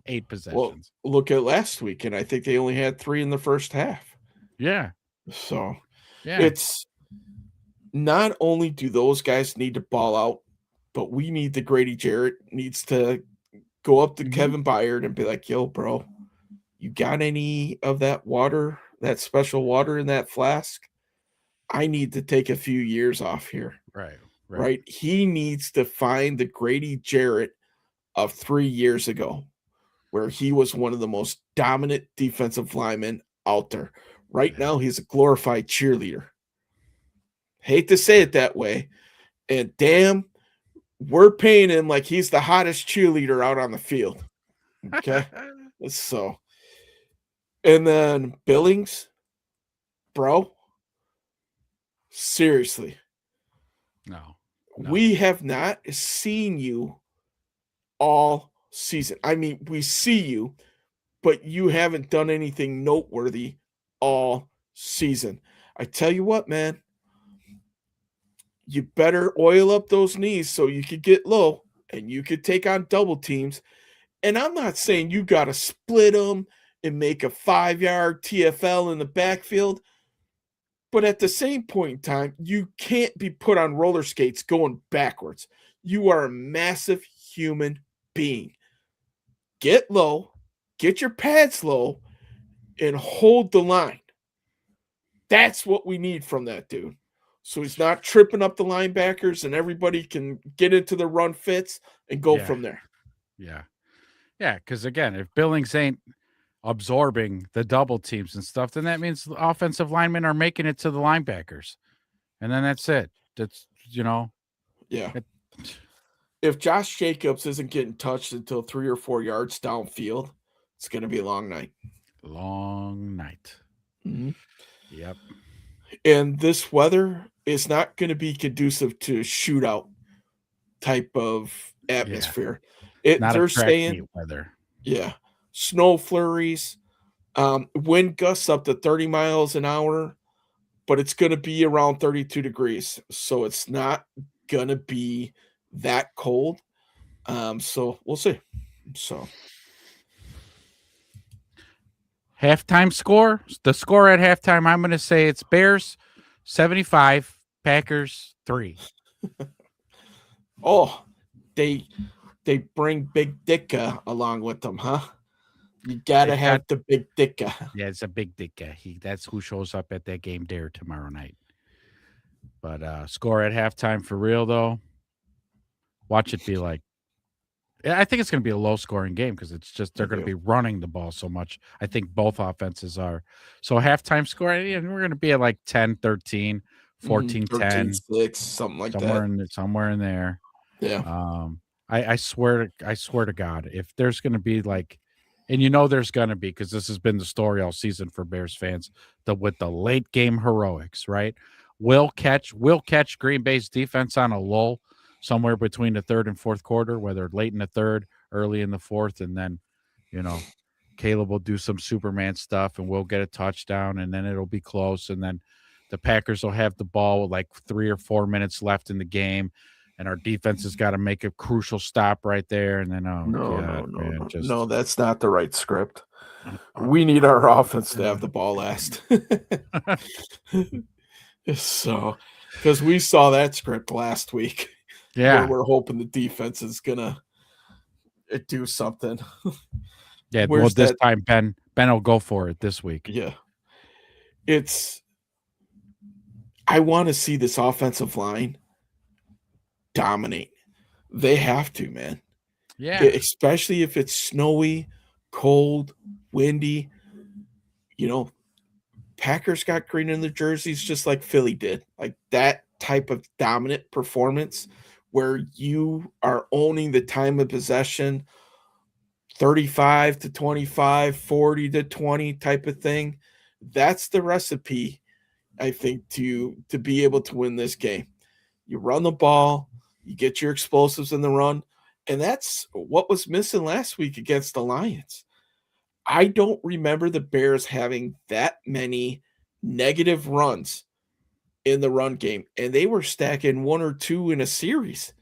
8 possessions. Well, look at last week, and I think they only had 3 in the first half. Yeah. So yeah, it's not only do those guys need to ball out, but we need the Grady Jarrett needs to go up to Kevin Byard and be like, yo, bro, you got any of that water, that special water in that flask? I need to take a few years off here. Right. He needs to find the Grady Jarrett of 3 years ago, where he was one of the most dominant defensive linemen out there. Right now, he's a glorified cheerleader. Hate to say it that way. And damn, we're paying him like he's the hottest cheerleader out on the field. Okay? So, and then Billings, bro, seriously. No. We have not seen you all season. I mean, we see you, but you haven't done anything noteworthy all season. I tell you what, man, you better oil up those knees so you could get low and you could take on double teams. And I'm not saying you got to split them and make a 5-yard TFL in the backfield. But at the same point in time, you can't be put on roller skates going backwards. You are a massive human being. Get low, get your pads low, and hold the line. That's what we need from that dude. So he's not tripping up the linebackers and everybody can get into the run fits and go from there. Yeah, because again, if Billings ain't absorbing the double teams and stuff, then that means the offensive linemen are making it to the linebackers. And then that's it. That's, Yeah. If Josh Jacobs isn't getting touched until 3 or 4 yards downfield, it's going to be a long night. Long night. Mm-hmm. Yep. And this weather is not going to be conducive to shootout type of atmosphere. They're saying weather. Yeah. Snow flurries, wind gusts up to 30 miles an hour, but it's going to be around 32 degrees. So it's not going to be that cold. So we'll see. So halftime score, the score at halftime, I'm going to say it's Bears 75, Packers 3. Oh, they bring Big Dicka along with them, huh? You gotta have the Big Dicka. Yeah, it's a Big Dicka. That's who shows up at that game there tomorrow night. But score at halftime for real though. Watch it be like. I think it's going to be a low-scoring game because it's just they're going to be running the ball so much. I think both offenses are. So halftime score, and we're going to be at like 10-13, 14-10, 13-6, something like somewhere in there. Yeah. I swear to God, if there's going to be like, and you know there's going to be because this has been the story all season for Bears fans, with the late game heroics, right? We'll catch Green Bay's defense on a lull somewhere between the third and fourth quarter, whether late in the third, early in the fourth, and then, Caleb will do some Superman stuff and we'll get a touchdown and then it'll be close. And then the Packers will have the ball with like 3 or 4 minutes left in the game. And our defense has got to make a crucial stop right there. And then, no, that's not the right script. We need our offense to have the ball last. So, because we saw that script last week. Yeah. We're hoping the defense is going to do something. Yeah, well, this time Ben will go for it this week. Yeah. I want to see this offensive line dominate. They have to, man. Yeah. Especially if it's snowy, cold, windy. Packers got green in their jerseys just like Philly did. Like that type of dominant performance where you are owning the time of possession, 35-25, 40-20 type of thing. That's the recipe, I think, to be able to win this game. You run the ball, you get your explosives in the run, and that's what was missing last week against the Lions. I don't remember the Bears having that many negative runs in the run game, and they were stacking 1 or 2 in a series.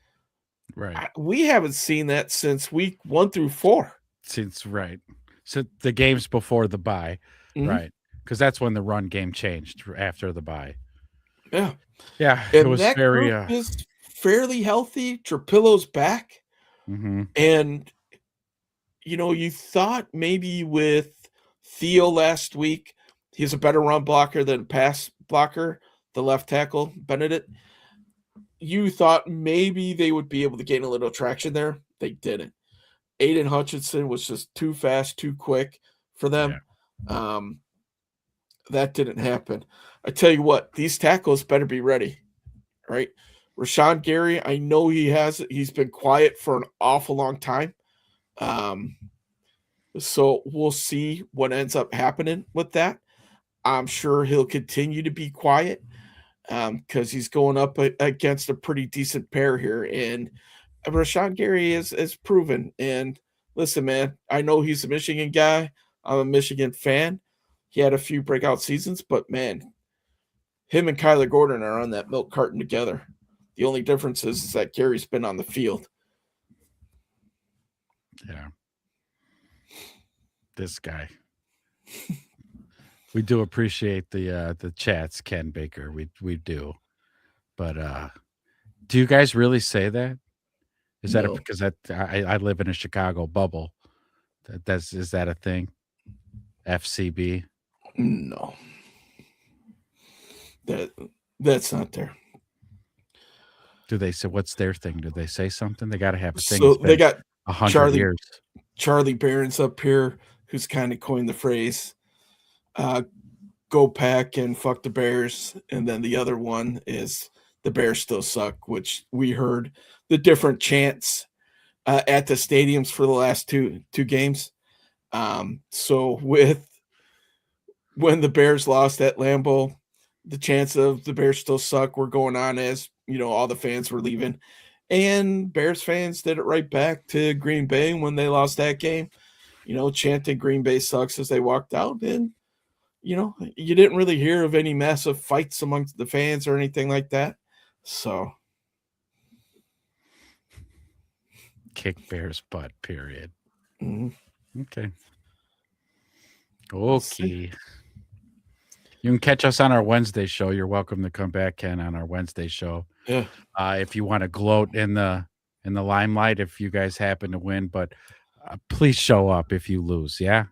Right. We haven't seen that since week 1 through 4. So the games before the bye, right? Because that's when the run game changed after the bye. Yeah. Yeah. And it was that very group is fairly healthy. Trapillo's back. Mm-hmm. And you thought maybe with Theo last week, he's a better run blocker than pass blocker, the left tackle, Benedict. You thought maybe they would be able to gain a little traction there. They didn't. Aiden Hutchinson was just too fast, too quick for them. Yeah. That didn't happen. I tell you what, these tackles better be ready, right? Rashawn Gary, I know he's been quiet for an awful long time. So we'll see what ends up happening with that. I'm sure he'll continue to be quiet because he's going up against a pretty decent pair here. And Rashawn Gary is proven. And listen, man, I know he's a Michigan guy. I'm a Michigan fan. He had a few breakout seasons, but man, him and Kyler Gordon are on that milk carton together. The only difference is that Gary's been on the field. Yeah. This guy. We do appreciate the chats, Ken Baker. We do. But do you guys really say that? Is that because I live in a Chicago bubble? Is that a thing? FCB? No. That's not there. Do they say what's their thing? Do they say something? They got to have a thing. So they got 100 years. Charlie Barron's up here, who's kind of coined the phrase, go Pack and fuck the Bears. And then the other one is the Bears still suck, which we heard the different chants at the stadiums for the last two games. So when the Bears lost at Lambeau, the chants of the Bears still suck were going on as, all the fans were leaving. And Bears fans did it right back to Green Bay when they lost that game, chanting Green Bay sucks as they walked out. And, you didn't really hear of any massive fights amongst the fans or anything like that. So. Kick Bears butt, period. Mm-hmm. Okay. Okay. You can catch us on our Wednesday show. You're welcome to come back, Ken, on our Wednesday show. Yeah. If you want to gloat in the limelight, if you guys happen to win, but please show up if you lose. Yeah.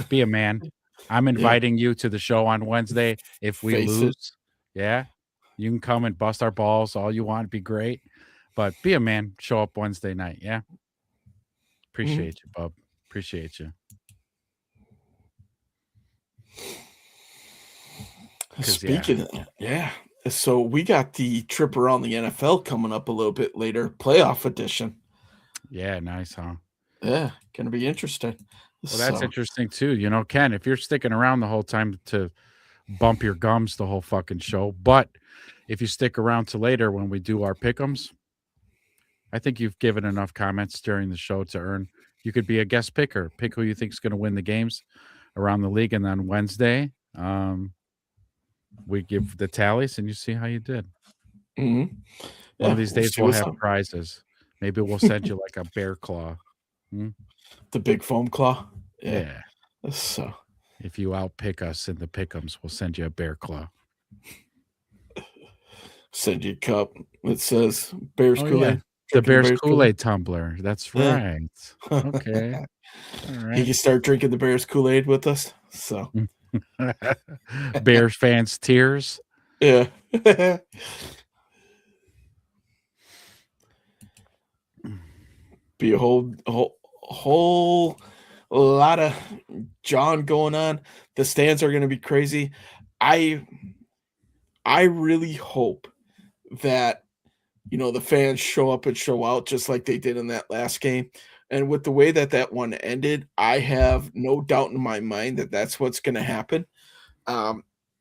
Be a man. I'm inviting you to the show on Wednesday if we lose. Yeah. You can come and bust our balls all you want. Be great. But be a man. Show up Wednesday night. Yeah. Appreciate you, bub. Appreciate you. 'Cause, Speaking of that, yeah. So we got the trip around the NFL coming up a little bit later, playoff edition. Yeah, nice, huh? Yeah, gonna be interesting. Well, that's So, interesting too. You know, Ken, if you're sticking around the whole time to bump your gums the whole fucking show, but if you stick around to later when we do our pick'ems, I think you've given enough comments during the show to earn. You could be a guest picker. Pick who you think is going to win the games around the league, and then Wednesday, we give the tallies, and you see how you did. mhm. One Yeah, of these we'll days see we'll what's have up. prizes. Maybe we'll send you like a bear claw. The big foam claw. Yeah. So If you outpick us in the pick'ems, we'll send you a bear claw. send you a cup that says Bears Oh, Kool-Aid. yeah. The Drinking Bears Kool-Aid tumbler. That's Yeah. right. Okay. All He right. can start drinking the Bears Kool-Aid with us. So Bears fans tears. yeah. Be a whole lot of John going on. The stands are going to be crazy. I really hope that the fans show up and show out just like they did in that last game. And with the way that that one ended, I have no doubt in my mind that that's what's going to happen.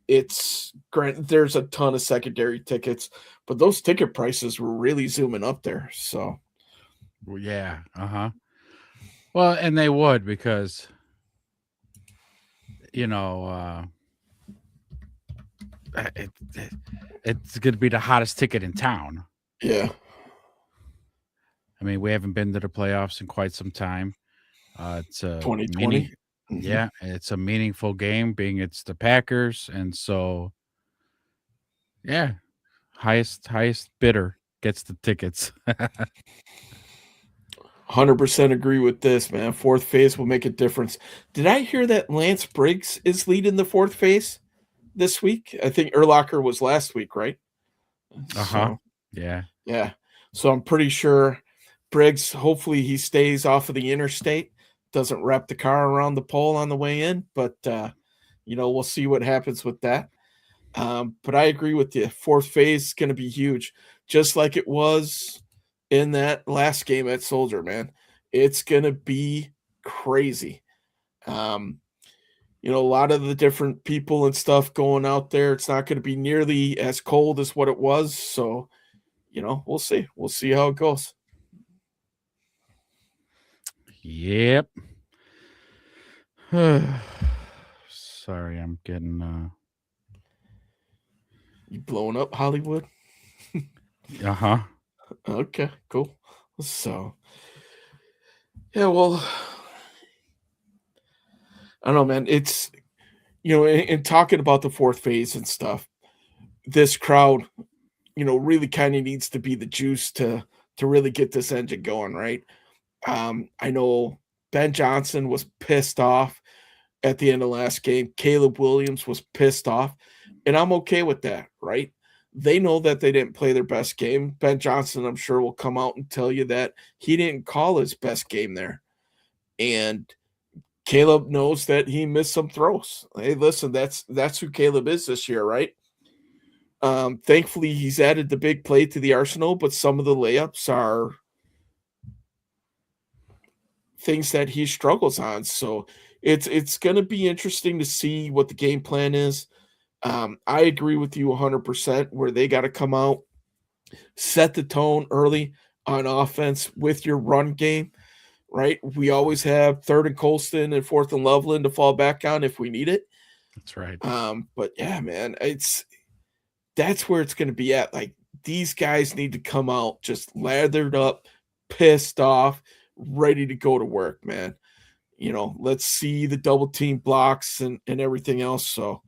It's granted there's a ton of secondary tickets, but those ticket prices were really zooming up there. So Well, yeah. Uh-huh. Well, and they would because, it's going to be the hottest ticket in town. yeah, I mean, we haven't been to the playoffs in quite some time. It's a 2020. yeah, it's a meaningful game, being it's the Packers, and so yeah, highest bidder gets the tickets. 100% agree with this, man. Fourth phase will make a difference. Did I hear that Lance Briggs is leading the fourth phase this week? I think Urlacher was last week, right? Uh-huh. Yeah. Yeah. So I'm pretty sure Briggs, hopefully he stays off of the interstate, doesn't wrap the car around the pole on the way in, but we'll see what happens with that. But I agree with you. Fourth phase is going to be huge, just like it was in that last game at Soldier, man. It's going to be crazy. A lot of the different people and stuff going out there. It's not going to be nearly as cold as what it was. So, we'll see. We'll see how it goes. Yep. Sorry, I'm getting You blowing up Hollywood? uh-huh. Okay, cool. So, yeah, well, I don't know, man. It's, in talking about the fourth phase and stuff, this crowd, really kind of needs to be the juice to really get this engine going, right? I know Ben Johnson was pissed off at the end of last game. Caleb Williams was pissed off, and I'm okay with that, right? They know that they didn't play their best game. Ben Johnson, I'm sure, will come out and tell you that he didn't call his best game there. And Caleb knows that he missed some throws. Hey, listen, that's who Caleb is this year, right? Thankfully, he's added the big play to the arsenal, but some of the layups are things that he struggles on. So it's going to be interesting to see what the game plan is. I agree with you 100% where they got to come out, set the tone early on offense with your run game, right? We always have third and Colston and fourth and Loveland to fall back on if we need it. That's right. But yeah, man, that's where it's going to be at. Like, these guys need to come out just lathered up, pissed off, ready to go to work, man. Let's see the double team blocks and everything else. So,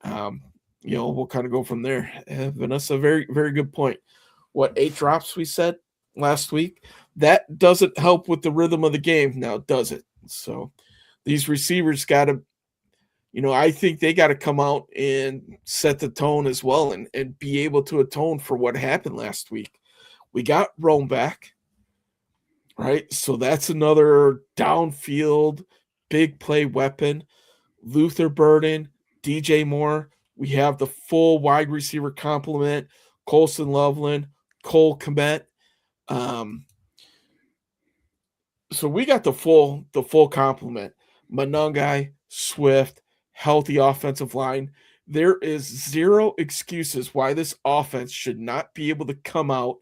we'll kind of go from there. Vanessa, very, very good point. What, 8 drops we said last week? That doesn't help with the rhythm of the game now, does it? So these receivers got to, I think they got to come out and set the tone as well and be able to atone for what happened last week. We got Rome back, right? So that's another downfield big play weapon. Luther Burden, DJ Moore. We have the full wide receiver complement. Colson Loveland, Cole Kmet. So we got the full complement. Manungai, Swift, healthy offensive line. There is zero excuses why this offense should not be able to come out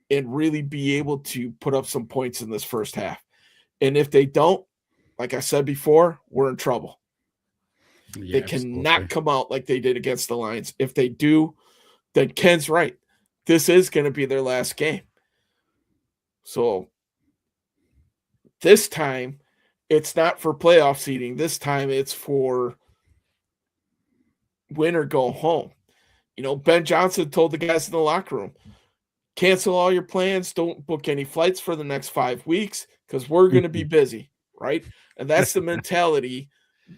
and really be able to put up some points in this first half. And if they don't, like I said before, we're in trouble. Yeah, they cannot come out like they did against the Lions. If they do, then Ken's right. This is going to be their last game. So this time, it's not for playoff seeding. This time, it's for win or go home. Ben Johnson told the guys in the locker room, cancel all your plans. Don't book any flights for the next 5 weeks because we're going to be busy, right? And that's the mentality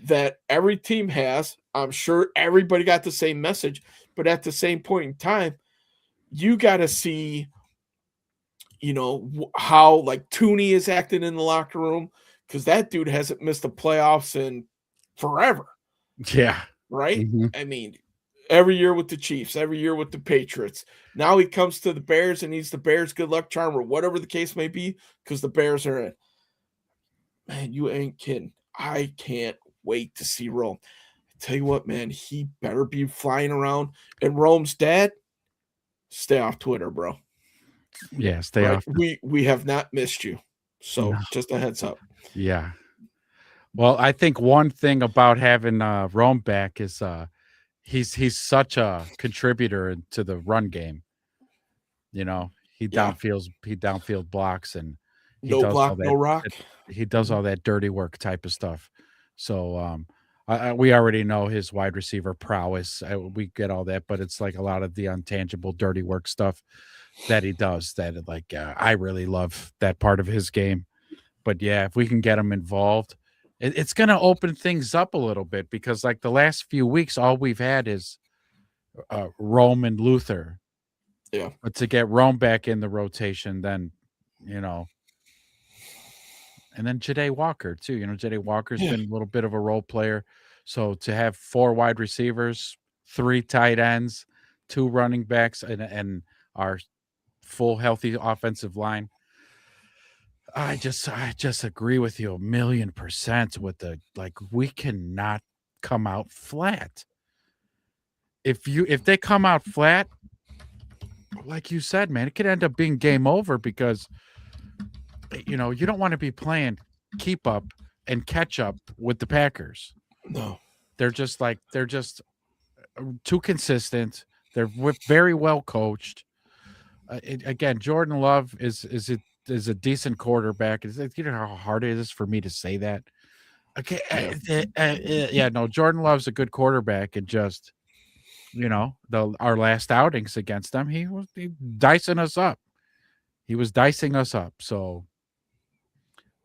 that every team has. I'm sure everybody got the same message, but at the same point in time, you got to see, how like Tooney is acting in the locker room because that dude hasn't missed the playoffs in forever. Yeah. Right? Mm-hmm. I mean, every year with the Chiefs, every year with the Patriots. Now he comes to the Bears and he's the Bears' good luck charm or whatever the case may be because the Bears are in. Man, you ain't kidding. I can't wait to see Rome. I tell you what, man, he better be flying around. And Rome's dad, stay off Twitter, bro. Yeah, stay off. We have not missed you. So just a heads up. Yeah. Well, I think one thing about having Rome back is he's such a contributor to the run game. He downfield blocks and he no does block, all that, no rock. He does all that dirty work type of stuff. So we already know his wide receiver prowess. We get all that, but it's like a lot of the intangible dirty work stuff that he does that I really love that part of his game. But yeah, if we can get him involved, it's going to open things up a little bit because like the last few weeks, all we've had is Rome and Luther. Yeah. But to get Rome back in the rotation, then, and then Jade Walker too. Jade Walker's been a little bit of a role player. So to have 4 wide receivers, 3 tight ends, 2 running backs, and our full healthy offensive line, I just agree with you 1,000,000% with we cannot come out flat. If they come out flat, like you said, man, it could end up being game over because you don't want to be playing keep up and catch up with the Packers. No. They're just too consistent. They're very well coached. Again, Jordan Love is a decent quarterback. You know how hard it is for me to say that. Okay, Jordan Love's a good quarterback, and just our last outings against them, he was dicing us up. He was dicing us up. So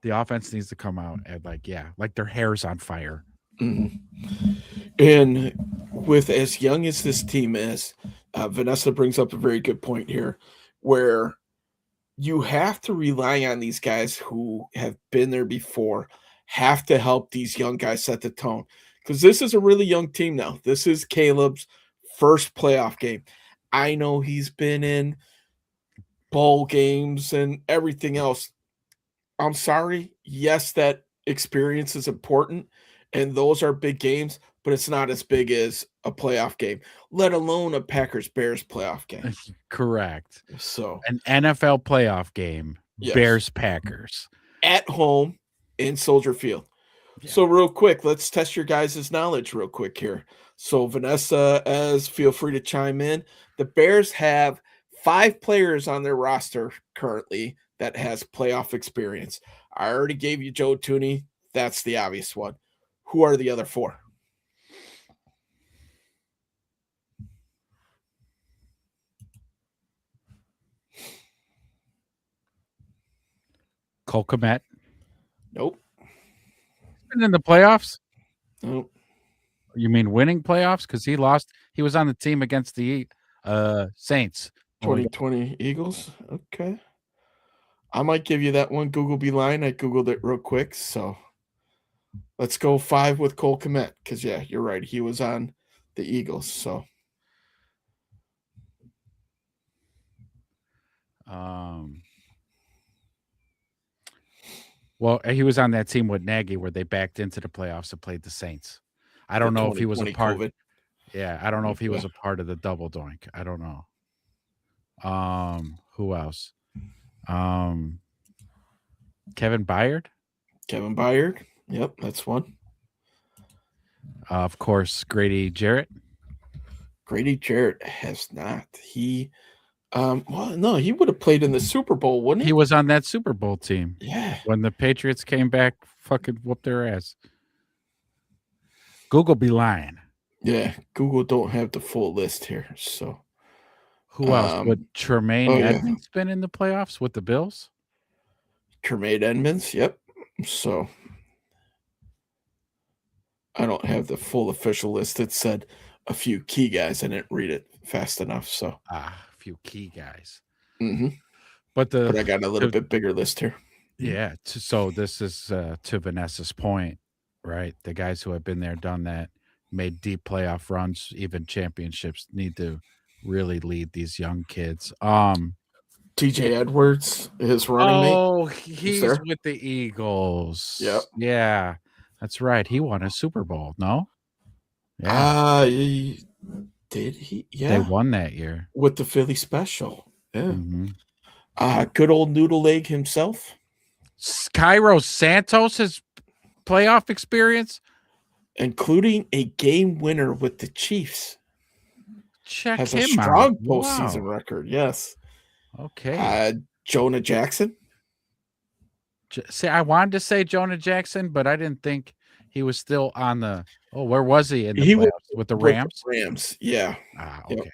the offense needs to come out and like their hair's on fire. Mm-hmm. And with as young as this team is, Vanessa brings up a very good point here, where you have to rely on these guys who have been there before, have to help these young guys set the tone. Because this is a really young team now. This is Caleb's first playoff game. I know he's been in bowl games and everything else. I'm sorry. Yes, that experience is important, and those are big games, but it's not as big as a playoff game, let alone a Packers-Bears playoff game. Correct. So an NFL playoff game, yes. Bears-Packers. At home in Soldier Field. Yeah. So real quick, let's test your guys' knowledge real quick here. So Vanessa, feel free to chime in. The Bears have 5 players on their roster currently that has playoff experience. I already gave you Joe Tooney. That's the obvious one. Who are the other 4? Cole Kmet. Nope. Been in the playoffs? Nope. You mean winning playoffs? Because he lost. He was on the team against the Saints. 2020 Eagles. Okay. I might give you that one. Google be lying. I Googled it real quick. So let's go 5 with Cole Kmet. Because, yeah, you're right. He was on the Eagles. So, well, he was on that team with Nagy where they backed into the playoffs and played the Saints. I don't know if he was a part. COVID. Yeah, I don't know if he was a part of the double doink. I don't know. Who else? Kevin Byard. Kevin Byard. Yep, that's one. Of course, Grady Jarrett. Grady Jarrett has not. He, well, no, he would have played in the Super Bowl, wouldn't he? He was on that Super Bowl team. Yeah. When the Patriots came back, fucking whooped their ass. Google be lying. Yeah, Google don't have the full list here. So who else? Would Tremaine Edmonds been in the playoffs with the Bills? Tremaine Edmonds, yep. So I don't have the full official list. It said a few key guys. I didn't read it fast enough. So a few key guys. Mm-hmm. But I got a little bit bigger list here. Yeah. So this is to Vanessa's point, right? The guys who have been there, done that, made deep playoff runs, even championships, need to really lead these young kids. TJ Edwards, his running mate. Oh, he's with the Eagles. Yep. Yeah, that's right. He won a Super Bowl, no? Yeah. Did he? Yeah. They won that year. With the Philly special. Yeah. Mm-hmm. Good old Noodle Leg himself. Cairo Santos' playoff experience? Including a game winner with the Chiefs. Check has him a strong out. postseason record. Yes. Okay. Jonah Jackson. See, I wanted to say Jonah Jackson, but I didn't think he was still on the. Oh, where was he in the playoffs? With the Rams? Rams, yeah. Okay.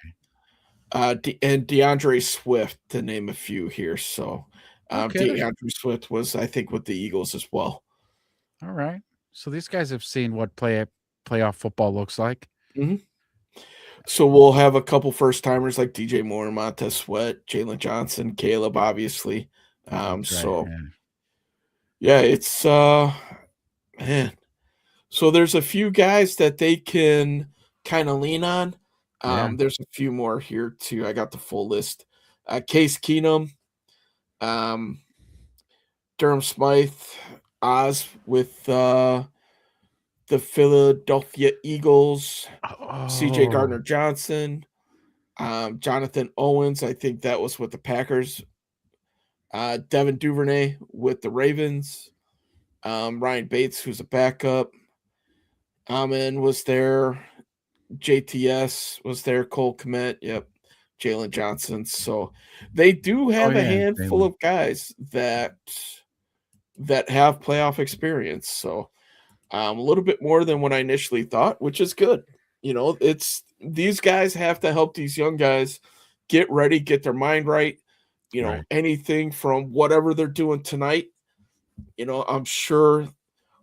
And DeAndre Swift, to name a few here. So DeAndre Swift was, I think, with the Eagles as well. All right. So these guys have seen what playoff football looks like. Mm-hmm. So we'll have a couple first timers like DJ Moore, Montez Sweat, Jalen Johnson, Caleb, obviously. Yeah, it's man. So there's a few guys that they can kind of lean on. There's a few more here too. I got the full list. Case Keenum, Durham Smythe, Oz with the Philadelphia Eagles, CJ Gardner-Johnson, Jonathan Owens, I think that was with the Packers, Devin Duvernay with the Ravens, Ryan Bates, who's a backup, Amin was there, JTS was there, Cole Kmet, yep, Jalen Johnson. So they do have a handful of guys that have playoff experience. So a little bit more than what I initially thought, which is good. You know, it's these guys have to help these young guys get ready, get their mind right. You know, anything from whatever they're doing tonight. You know, I'm sure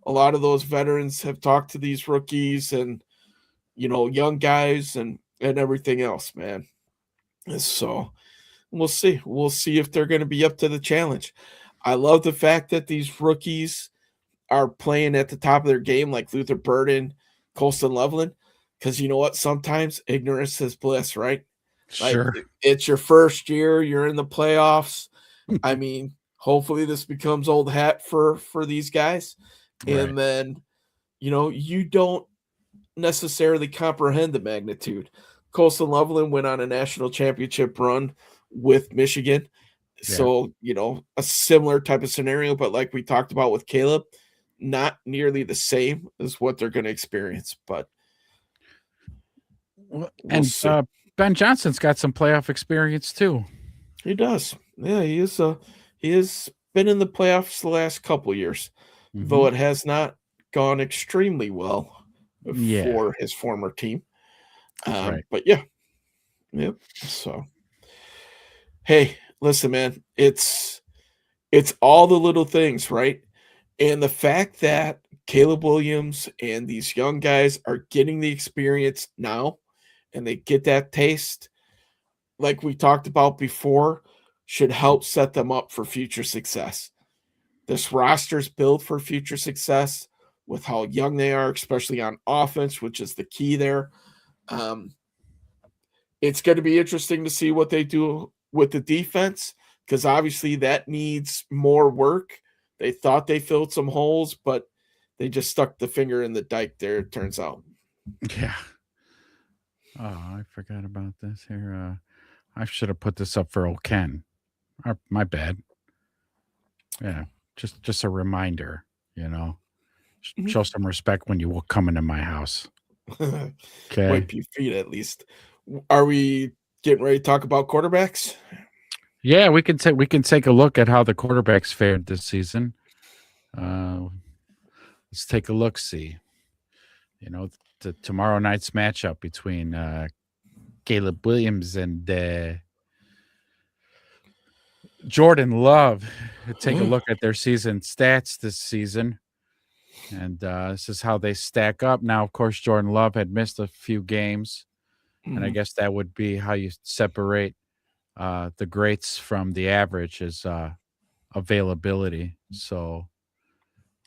a lot of those veterans have talked to these rookies and, you know, young guys and everything else, man. So we'll see. We'll see if they're going to be up to the challenge. I love the fact that these rookies are playing at the top of their game, like Luther Burden, Colston Loveland, because you know what? Sometimes ignorance is bliss, right? Sure. Like, it's your first year. You're in the playoffs. I mean, hopefully this becomes old hat for these guys. And then, you know, you don't necessarily comprehend the magnitude. Colston Loveland went on a national championship run with Michigan. So, you know, a similar type of scenario, but like we talked about with Caleb, not nearly the same as what they're going to experience. But Ben Johnson's got some playoff experience too. He does. Yeah, he has been in the playoffs the last couple of years, though it has not gone extremely well for his former team. But yeah. Yep. So hey, listen, man, it's all the little things, right? And the fact that Caleb Williams and these young guys are getting the experience now, and they get that taste, like we talked about before, should help set them up for future success. This roster's built for future success with how young they are, especially on offense, which is the key there. It's going to be interesting to see what they do with the defense, because obviously that needs more work. They thought they filled some holes, but they just stuck the finger in the dike there, it turns out. Yeah. Oh, I forgot about this here. I should have put this up for old Ken. My bad. Yeah, just a reminder, show some respect when you come into my house. Okay. Wipe your feet at least. Are we getting ready to talk about quarterbacks? Yeah, we can take a look at how the quarterbacks fared this season. Let's take a look. See, the tomorrow night's matchup between Caleb Williams and Jordan Love. Take a look at their season stats this season, and this is how they stack up. Now, of course, Jordan Love had missed a few games, and I guess that would be how you separate the greats from the average is availability. So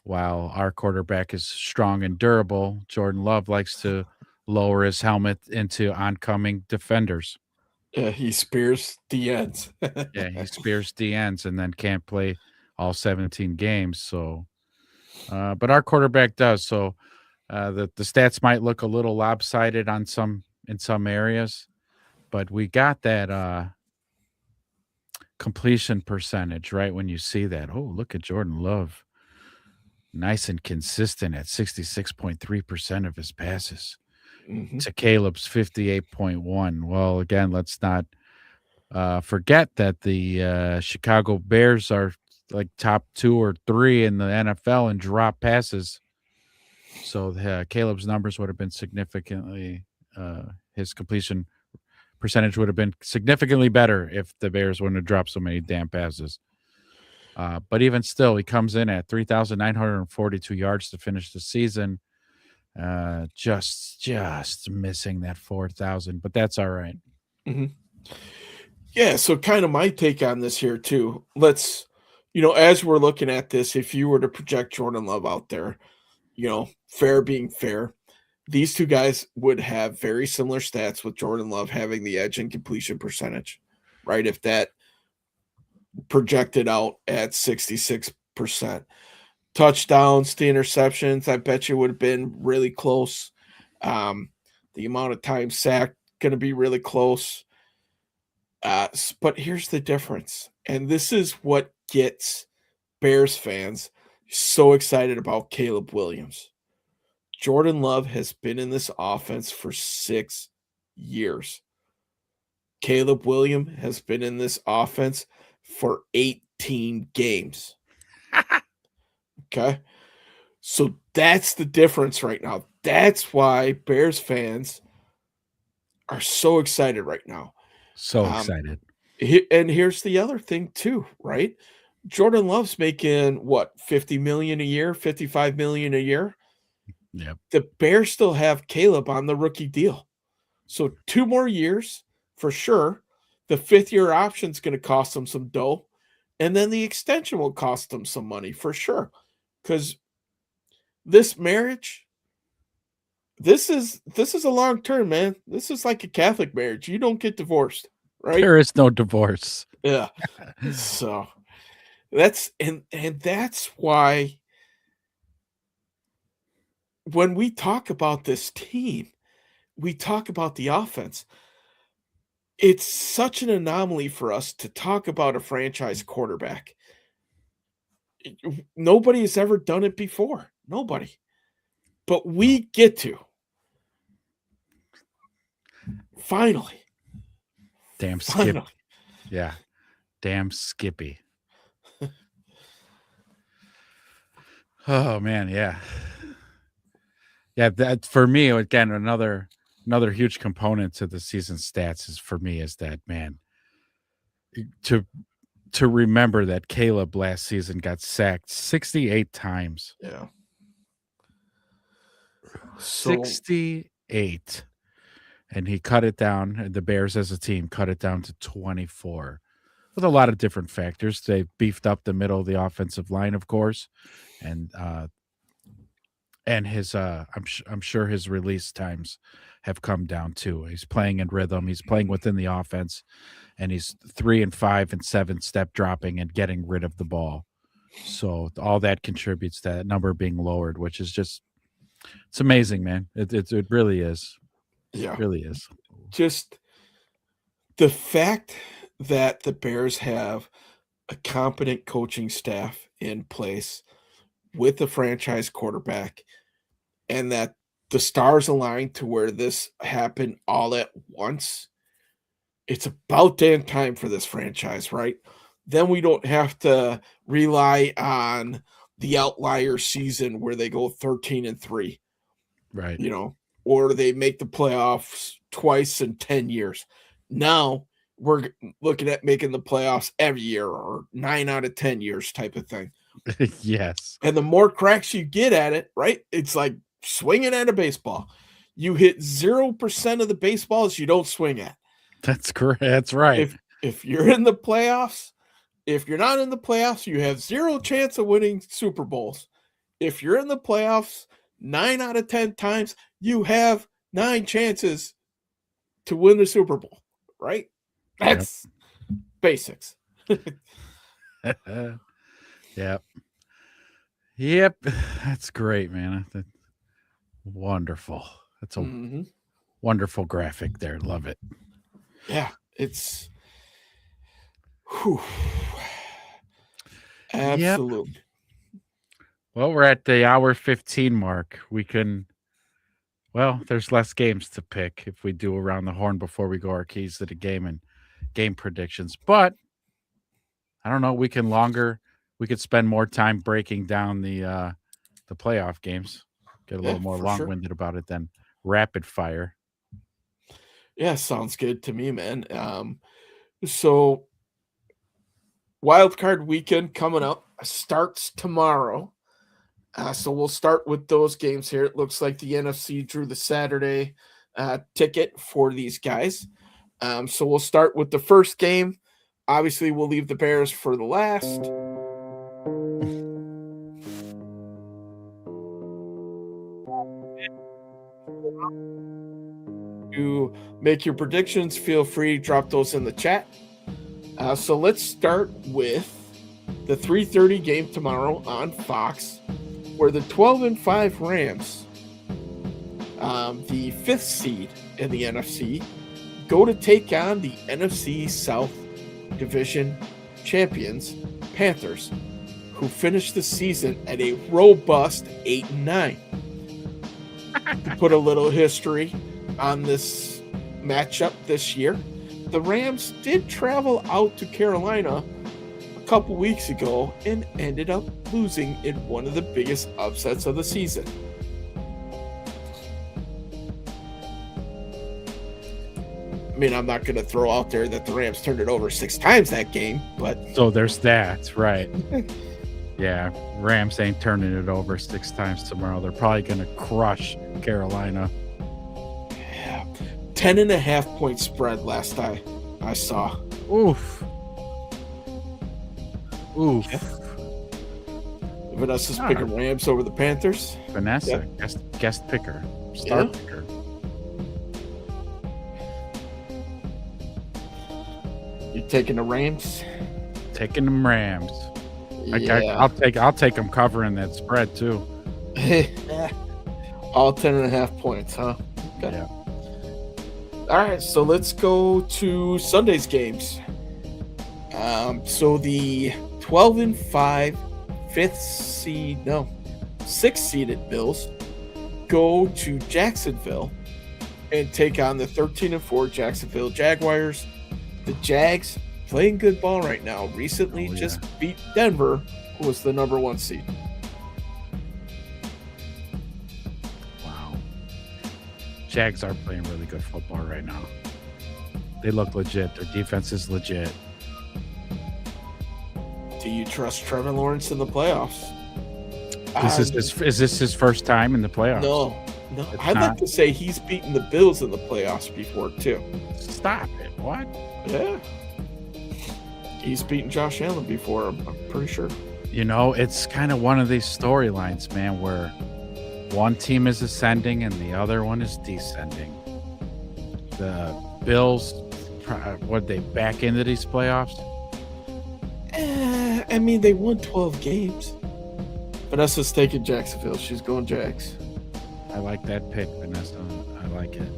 while our quarterback is strong and durable, Jordan Love likes to lower his helmet into oncoming defenders. Yeah, he spears the ends. Yeah, he spears the ends and then can't play all 17 games. So, but our quarterback does. So the stats might look a little lopsided in some areas, but we got that completion percentage, right? When you see that, oh, look at Jordan Love. Nice and consistent at 66.3% of his passes to Caleb's 58.1. Well, again, let's not forget that the Chicago Bears are like top 2 or 3 in the NFL in drop passes. So Caleb's numbers would have been significantly, his completion percentage would have been significantly better if the Bears wouldn't have dropped so many damn passes. But even still, he comes in at 3,942 yards to finish the season. Just missing that 4,000, but that's all right. Yeah, so kind of my take on this here too. Let's, as we're looking at this, if you were to project Jordan Love out there, fair being fair, these two guys would have very similar stats, with Jordan Love having the edge in completion percentage, right? If that projected out at 66%. Touchdowns to interceptions, I bet you would have been really close. The amount of time sacked, going to be really close. But here's the difference, and this is what gets Bears fans so excited about Caleb Williams. Jordan Love has been in this offense for 6 years. Caleb Williams has been in this offense for 18 games. Okay? So that's the difference right now. That's why Bears fans are so excited right now. So excited. And here's the other thing too, right? Jordan Love's making what, 50 million a year, 55 million a year. Yep. The Bears still have Caleb on the rookie deal. So 2 more years for sure. The 5th-year option is going to cost them some dough. And then the extension will cost them some money for sure. Because this marriage, this is a long term, man. This is like a Catholic marriage. You don't get divorced, right? There is no divorce. Yeah. So that's why when we talk about this team, we talk about the offense. It's such an anomaly for us to talk about a franchise quarterback. Nobody has ever done it before. Nobody. But we get to. Finally. Damn Skippy. Yeah. Damn Skippy. Oh, man. Yeah. Yeah. That for me, again, another huge component to the season stats is that, man, to remember that Caleb last season got sacked 68 times. Yeah. So 68. And he cut it down, and the Bears as a team cut it down to 24 with a lot of different factors. They beefed up the middle of the offensive line, of course, and his I'm sure his release times have come down too. He's playing in rhythm. He's playing within the offense, and he's 3 and 5 and 7 step dropping and getting rid of the ball. So all that contributes to that number being lowered, which is just it's amazing, man. It really is. yeah, It really is. just the fact that the Bears have a competent coaching staff in place with the franchise quarterback and that the stars aligned to where this happened all at once. It's about damn time for this franchise, right? Then we don't have to rely on the outlier season where they go 13-3, Right. or they make the playoffs twice in 10 years. Now we're looking at making the playoffs every year or 9 out of 10 years type of thing. Yes. And the more cracks you get at it, right? It's like swinging at a baseball. You hit 0% of the baseballs you don't swing at. That's correct. That's right. If you're in the playoffs, if you're not in the playoffs, you have 0 chance of winning Super Bowls. If you're in the playoffs 9 out of 10 times, you have 9 chances to win the Super Bowl, right? That's basics. Yep. Yep. That's great, man. Wonderful. That's a wonderful graphic there. Love it. Yeah, it's absolutely. Yep. Well, we're at the hour 15 mark. There's less games to pick if we do around the horn before we go our keys to the game and game predictions. But I don't know. We could spend more time breaking down the playoff games. Get a little more long-winded about it than rapid fire. Yeah, sounds good to me, man. So wild card weekend coming up starts tomorrow. So we'll start with those games here. It looks like the NFC drew the Saturday ticket for these guys. So we'll start with the first game. Obviously, we'll leave the Bears for the last. To make your predictions, feel free to drop those in the chat. So let's start with the 3:30 game tomorrow on Fox, where the 12-5 Rams, the 5th seed in the NFC, go to take on the NFC South Division champions, Panthers, who finished the season at a robust 8-9. To put a little history on this matchup this year, the Rams did travel out to Carolina a couple weeks ago and ended up losing in one of the biggest upsets of the season. I mean, I'm not going to throw out there that the Rams turned it over 6 times that game, but... So there's that, right. Yeah, Rams ain't turning it over 6 times tomorrow. They're probably going to crush Carolina. Yeah. 10.5 point spread last I saw. Oof. Yeah. Vanessa's picking Rams over the Panthers. Vanessa, guest picker, star picker. You taking the Rams? Taking them Rams. Yeah. I'll take them covering that spread too. All 10.5 points, huh? Okay. Yeah. All right, so let's go to Sunday's games. So the 12-5 6th seeded Bills go to Jacksonville and take on the 13-4 Jacksonville Jaguars. The Jags playing good ball right now. Recently just beat Denver, who was the number 1 seed. Wow. Jags are playing really good football right now. They look legit. Their defense is legit. Do you trust Trevor Lawrence in the playoffs? Is this his first time in the playoffs? No. It's I'd not. like to say he's beaten the Bills in the playoffs before too. Stop it. What? Yeah. He's beaten Josh Allen before, I'm pretty sure. You know, it's kind of one of these storylines, man, where one team is ascending and the other one is descending. The Bills, they back into these playoffs? I mean, they won 12 games. Vanessa's taking Jacksonville. She's going Jags. I like that pick, Vanessa. I like it.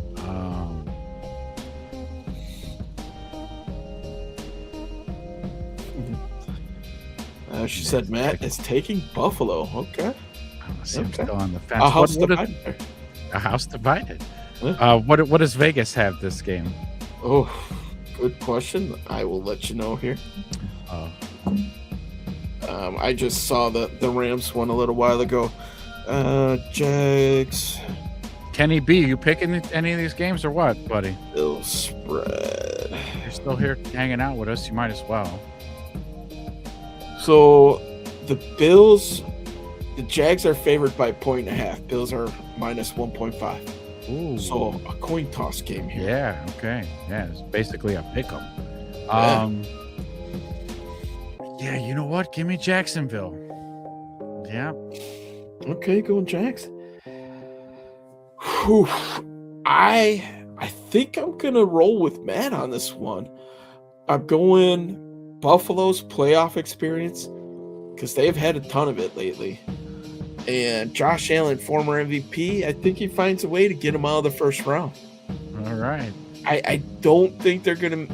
She said Matt is taking Buffalo. Okay. I'm still on the fence. A house divided. A house divided. Huh? What does Vegas have this game? Oh, good question. I will let you know here. I just saw the Rams one a little while ago. Jags. Kenny B, you picking any of these games or what, buddy? Bill spread. You're still here hanging out with us. You might as well. So the Bills, the Jags are favored by 1.5. Bills are minus 1.5. Ooh. So a coin toss game here. Yeah. Okay. Yeah. It's basically a pick 'em. Yeah. You know what? Give me Jacksonville. Yeah. Okay, going Jags. Whew. I think I'm gonna roll with Matt on this one. I'm going Buffalo's playoff experience because they've had a ton of it lately. And Josh Allen, former MVP, I think he finds a way to get him out of the first round. All right. I don't think they're gonna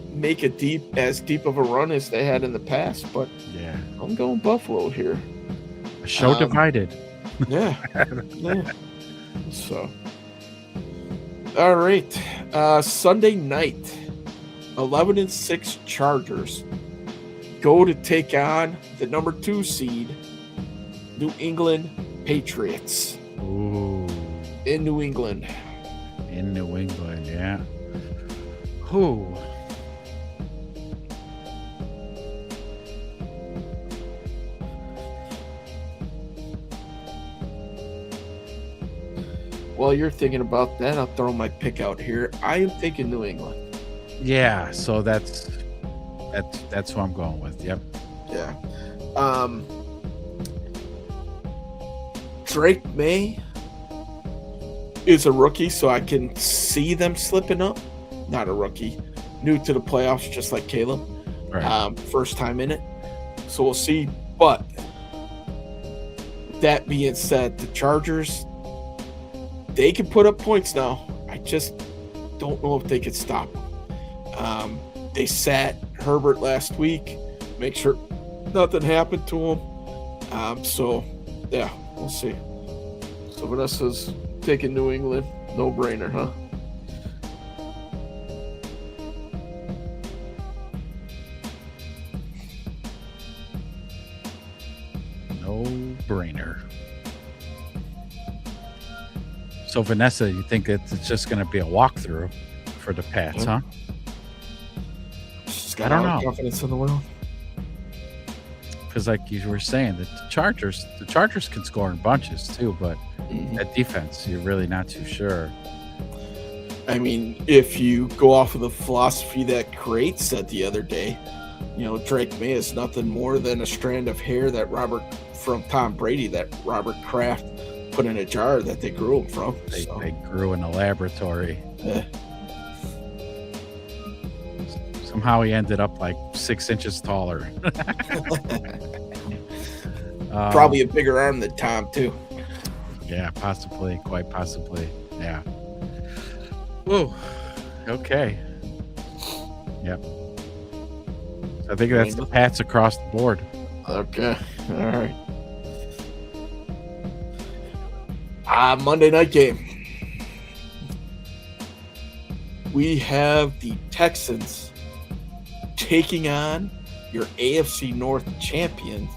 make as deep of a run as they had in the past, but Yeah. I'm going Buffalo here. A show divided. Yeah. Yeah. So, all right. Sunday night, 11-6 Chargers go to take on the number 2 seed, New England Patriots. Ooh. In New England. In New England, yeah. Who? While you're thinking about that, I'll throw my pick out here. I am thinking New England. Yeah, so that's who I'm going with. Yep. Yeah. Drake May is a rookie, so I can see them slipping up. Not a rookie. New to the playoffs, just like Caleb. Right. First time in it. So we'll see. But that being said, the Chargers, they can put up points now. I just don't know if they could stop them. They sat Herbert last week. Make sure nothing happened to him. So, yeah, we'll see. So Vanessa's taking New England. No brainer, huh? No brainer. So Vanessa, you think it's just going to be a walkthrough for the Pats, huh? She's I got don't all the know. confidence in the world. Because like you were saying, the Chargers can score in bunches too, but that defense, you're really not too sure. I mean, if you go off of the philosophy that Crate said the other day, you know, Drake May is nothing more than a strand of hair from Tom Brady that Robert Kraft put in a jar that they grew him from. They grew in a laboratory. Yeah. Somehow he ended up like 6 inches taller. Probably a bigger arm than Tom, too. Yeah, possibly. Quite possibly. Yeah. Whoa. Okay. Yep. I think that's the Pats across the board. Okay. All right. Monday night game. We have the Texans taking on your AFC North champion,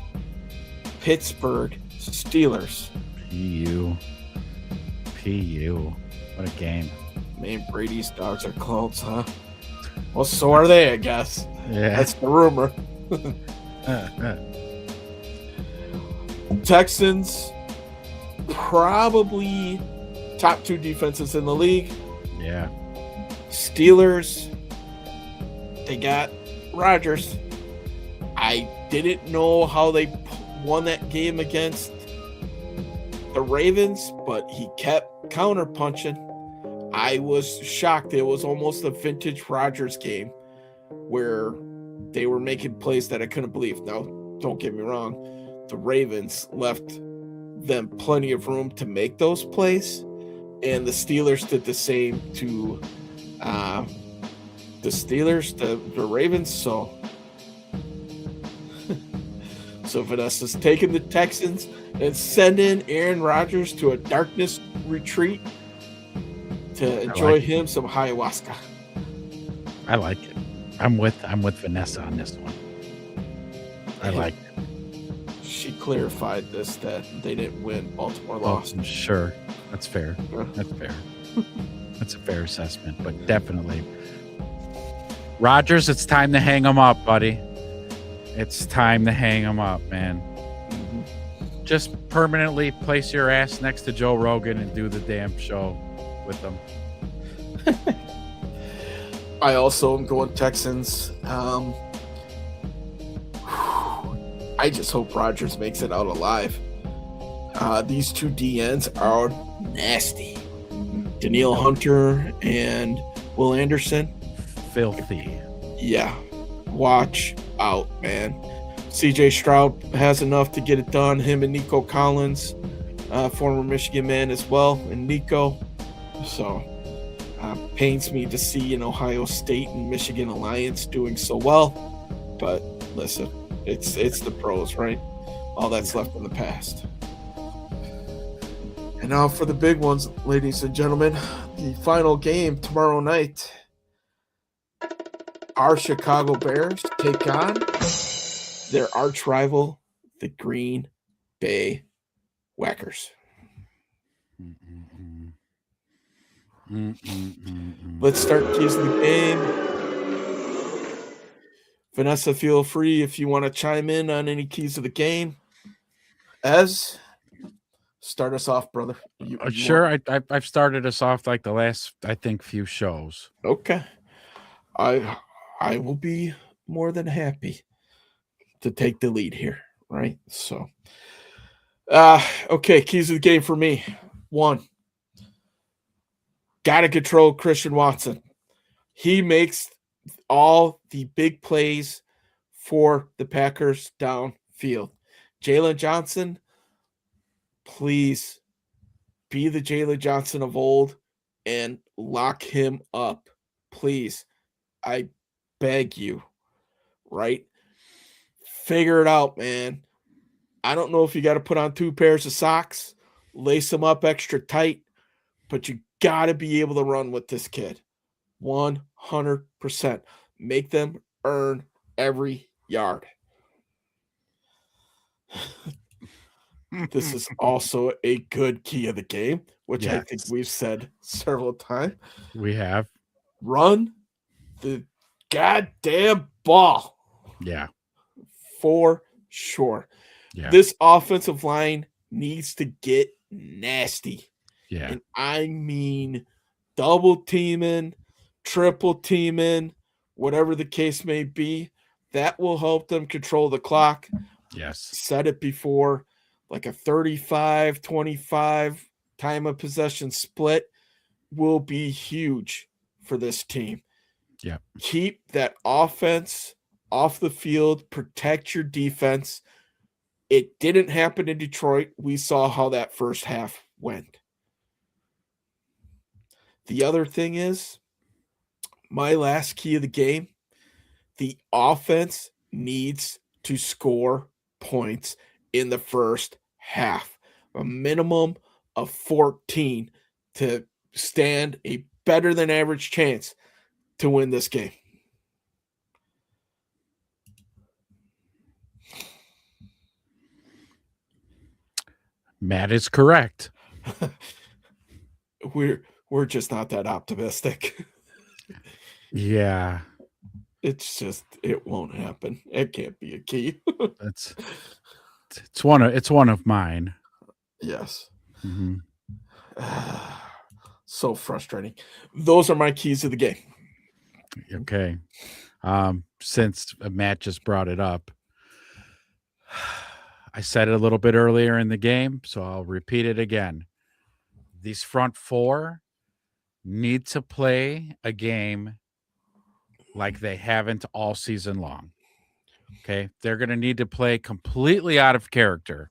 Pittsburgh Steelers. PU. What a game. Man, Brady's dogs are clones, huh? Well, so are they, I guess. Yeah. That's the rumor. Texans, probably top 2 defenses in the league. Yeah. Steelers, they got Rodgers. I didn't know how they won that game against the Ravens, but he kept counterpunching. I was shocked. It was almost a vintage Rodgers game where they were making plays that I couldn't believe. Now, don't get me wrong. The Ravens left them plenty of room to make those plays, and the Steelers did the same to the Ravens. So Vanessa's taking the Texans and sending Aaron Rodgers to a darkness retreat to enjoy him some ayahuasca. I like it. I'm with Vanessa on this one. I like it. She clarified this, that they didn't win, Baltimore lost. Sure. That's fair. That's fair. That's a fair assessment, but definitely. Rodgers, it's time to hang him up, buddy. It's time to hang him up, man. Just permanently place your ass next to Joe Rogan and do the damn show with them. I also am going Texans. I just hope Rodgers makes it out alive. These 2 DNs are nasty. Danielle Hunter and Will Anderson. Filthy. Yeah. Watch out, man. CJ Stroud has enough to get it done. Him and Nico Collins, former Michigan man as well, and Nico. So, pains me to see an Ohio State and Michigan alliance doing so well. But listen, it's the pros, right? All that's left in the past. And now for the big ones, ladies and gentlemen, the final game tomorrow night. Our Chicago Bears take on their arch rival, the Green Bay Packers. Let's start keys of the game. Vanessa, feel free if you want to chime in on any keys of the game. Ez, start us off, brother. Sure, I've started us off like the last, I think, few shows. Okay. I will be more than happy to take the lead here, right? So, okay, keys of the game for me. 1, gotta control Christian Watson. He makes all the big plays for the Packers downfield. Jalen Johnson, please be the Jalen Johnson of old and lock him up. Please. I beg you, right? Figure it out, man. I don't know if you got to put on 2 pairs of socks, lace them up extra tight, but you got to be able to run with this kid. 100%. Make them earn every yard. This is also a good key of the game, which I think we've said several times. We have. Run the goddamn ball. Yeah. For sure. Yeah. This offensive line needs to get nasty. Yeah. And I mean double teaming, triple teaming, whatever the case may be. That will help them control the clock. Yes. Said it before, like a 35-25 time of possession split will be huge for this team. Yeah. Keep that offense off the field, protect your defense. It didn't happen in Detroit. We saw how that first half went. The other thing is, my last key of the game, the offense needs to score points in the first half. A minimum of 14 to stand a better than average chance to win this game. Matt is correct. We're just not that optimistic. Yeah. It's just, it won't happen. It can't be a key. It's one of mine. Yes. Mhm. So frustrating. Those are my keys to the game. Okay. Since Matt just brought it up, I said it a little bit earlier in the game, so I'll repeat it again. These front four need to play a game like they haven't all season long. Okay. They're going to need to play completely out of character.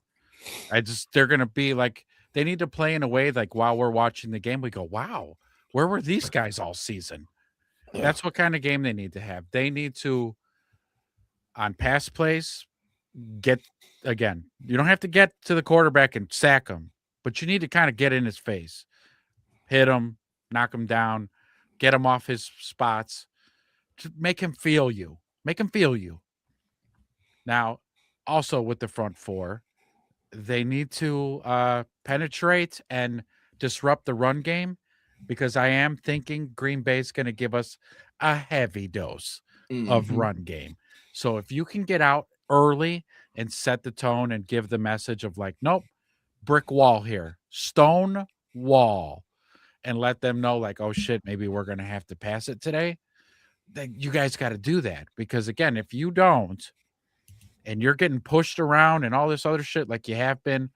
They're going to be like, they need to play in a way like while we're watching the game, we go, wow, where were these guys all season? Yeah. That's what kind of game they need to have. They need to, on pass plays, get, again, you don't have to get to the quarterback and sack him, but you need to kind of get in his face, hit him, knock him down, get him off his spots, to make him feel you. Make him feel you. Now, also with the front four, they need to penetrate and disrupt the run game, because I am thinking Green Bay is going to give us a heavy dose of Mhm. run game. So if you can get out early and set the tone and give the message of like, nope, brick wall here, stone wall, and let them know like, oh shit, maybe we're going to have to pass it today. Then you guys got to do that, because again, if you don't, and you're getting pushed around and all this other shit like you have been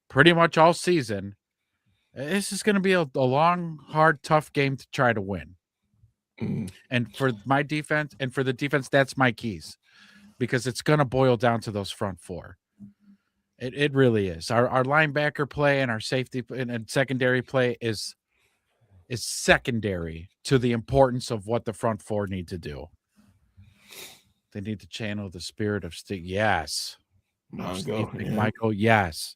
pretty much all season, this is going to be a long, hard, tough game to try to win. Mhm. And for my defense and for the defense, that's my keys, because it's going to boil down to those front four. It really is. Our linebacker play and our safety and secondary play is secondary to the importance of what the front four need to do. They need to channel the spirit of Steve. Yes. Steve Mongo, yeah. McMichael. Yes.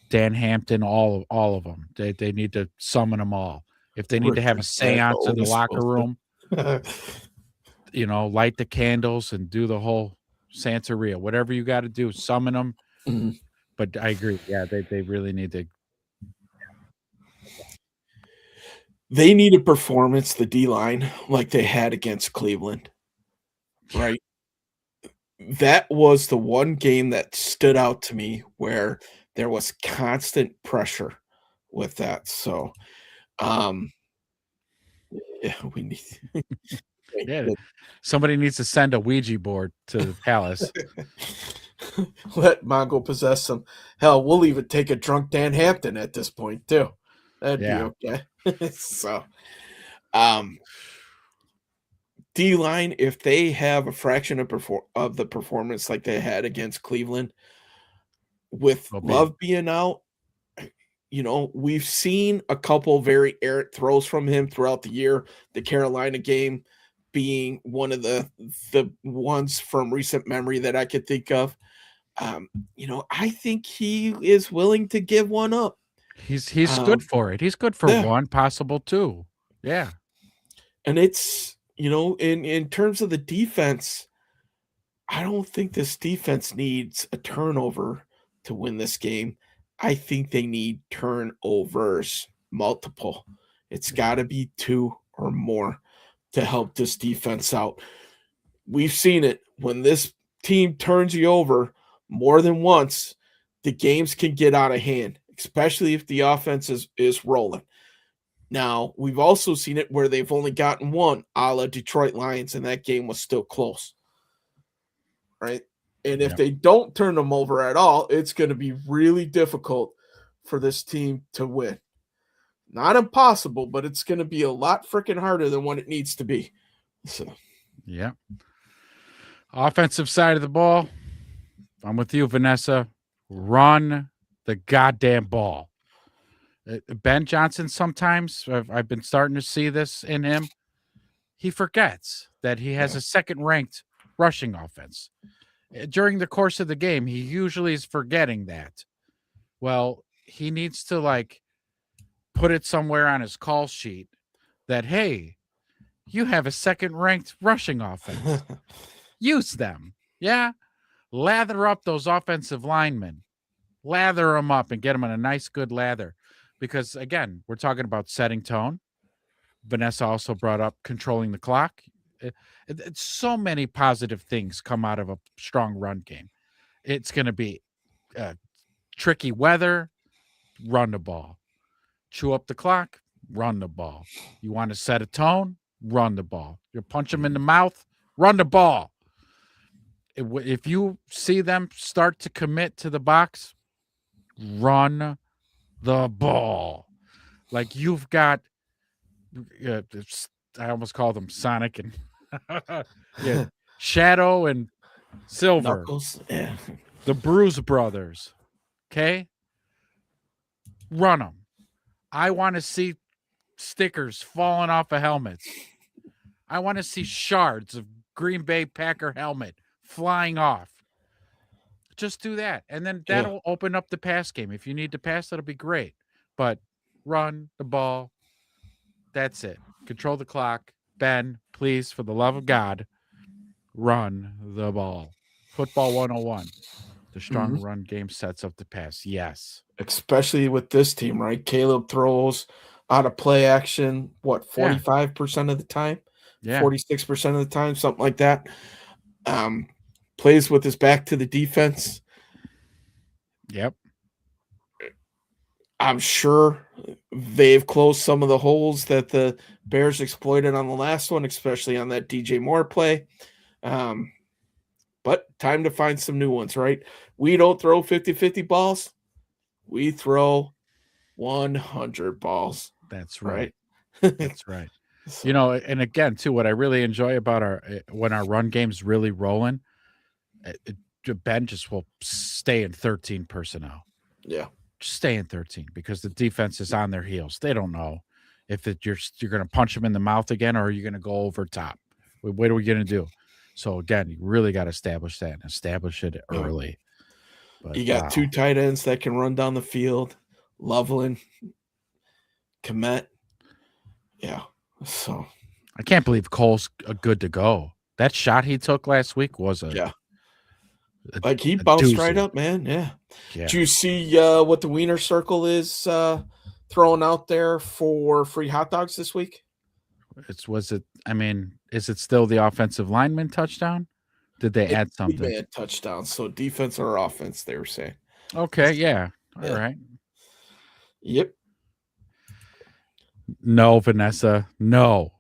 Dan Hampton, all of them. They need to summon them all. If they need to have a Richard seance in the always locker supposed room, to- light the candles and do the whole Santeria, whatever you got to do, summon them. Mhm. But I agree. Yeah, they really need to. They need a performance, the D line, like they had against Cleveland. Right? That was the one game that stood out to me where there was constant pressure with that. So, um, yeah, we need Yeah, somebody needs to send a Ouija board to the palace. let Mongo possess them. Hell, we'll even take a drunk Dan Hampton at this point too. That'd Yeah. be okay. So, D line, if they have a fraction of the performance like they had against Cleveland, with Well, Love being out, we've seen a couple very errant throws from him throughout the year. The Carolina game being one of the ones from recent memory that I could think of. I think he is willing to give one up. He's good Um, for it. He's good for yeah. one, possible two. Yeah. And it's, in terms of the defense, I don't think this defense needs a turnover to win this game. I think they need turnovers, multiple. It's got to be 2 or more to help this defense out. We've seen it. When this team turns you over more than once, the games can get out of hand, especially if the offense is rolling. Now, we've also seen it where they've only gotten one, a la Detroit Lions, and that game was still close. Right? And if they don't turn them over at all, it's going to be really difficult for this team to win. Not impossible, but it's going to be a lot freaking harder than what it needs to be. So, yeah. Offensive side of the ball, I'm with you, Vanessa. Run the goddamn ball. Ben Johnson, sometimes I've been starting to see this in him. He forgets that he has a second-ranked rushing offense. During the course of the game, he usually is forgetting that. Well, he needs to put it somewhere on his call sheet that, hey, you have a second-ranked rushing offense. Use them. Yeah. Lather up those offensive linemen. Lather them up and get them in a nice, good lather. Because, again, we're talking about setting tone. Vanessa also brought up controlling the clock. It's so many positive things come out of a strong run game. It's going to be tricky weather, run the ball. Chew up the clock, run the ball. You want to set a tone, run the ball. You punch them in the mouth, run the ball. If you see them start to commit to the box, run the ball. Like you've got, I almost call them Sonic and yeah, Shadow and Silver, Knuckles. Yeah. the Bruise Brothers. Okay, run them. I want to see stickers falling off of helmets. I want to see shards of Green Bay Packer helmet flying off. Just do that. And then that'll open up the pass game. If you need to pass, that'll be great. But run the ball. That's it. Control the clock. Ben, please, for the love of God, run the ball. Football 101. The strong run game sets up the pass. Yes. Especially with this team, right? Caleb throws out of play action, 45% of the time? Yeah. 46% of the time, something like that. Plays with his back to the defense. Yep. I'm sure they've closed some of the holes that the Bears exploited on the last one, especially on that DJ Moore play. But time to find some new ones, right? We don't throw 50-50 balls. We throw 100 balls. That's right. That's right. You know, and again, too, what I really enjoy about when our run game's really rolling, Ben just will stay in 13 personnel. Yeah. Just stay in 13 because the defense is on their heels. They don't know if you're going to punch them in the mouth again or are you going to go over top. What are we going to do? So, again, you really got to establish that and establish it early. But, you got two tight ends that can run down the field. Loveland, Komet. Yeah. So I can't believe Cole's good to go. That shot he took last week was like he bounced right up, man. Yeah. Did you see what the Wiener Circle is throwing out there for free hot dogs this week? Is it still the offensive lineman touchdown? Did they add something? They had touchdowns. So defense or offense, they were saying. Okay, yeah. All right. Yep. No, Vanessa. No.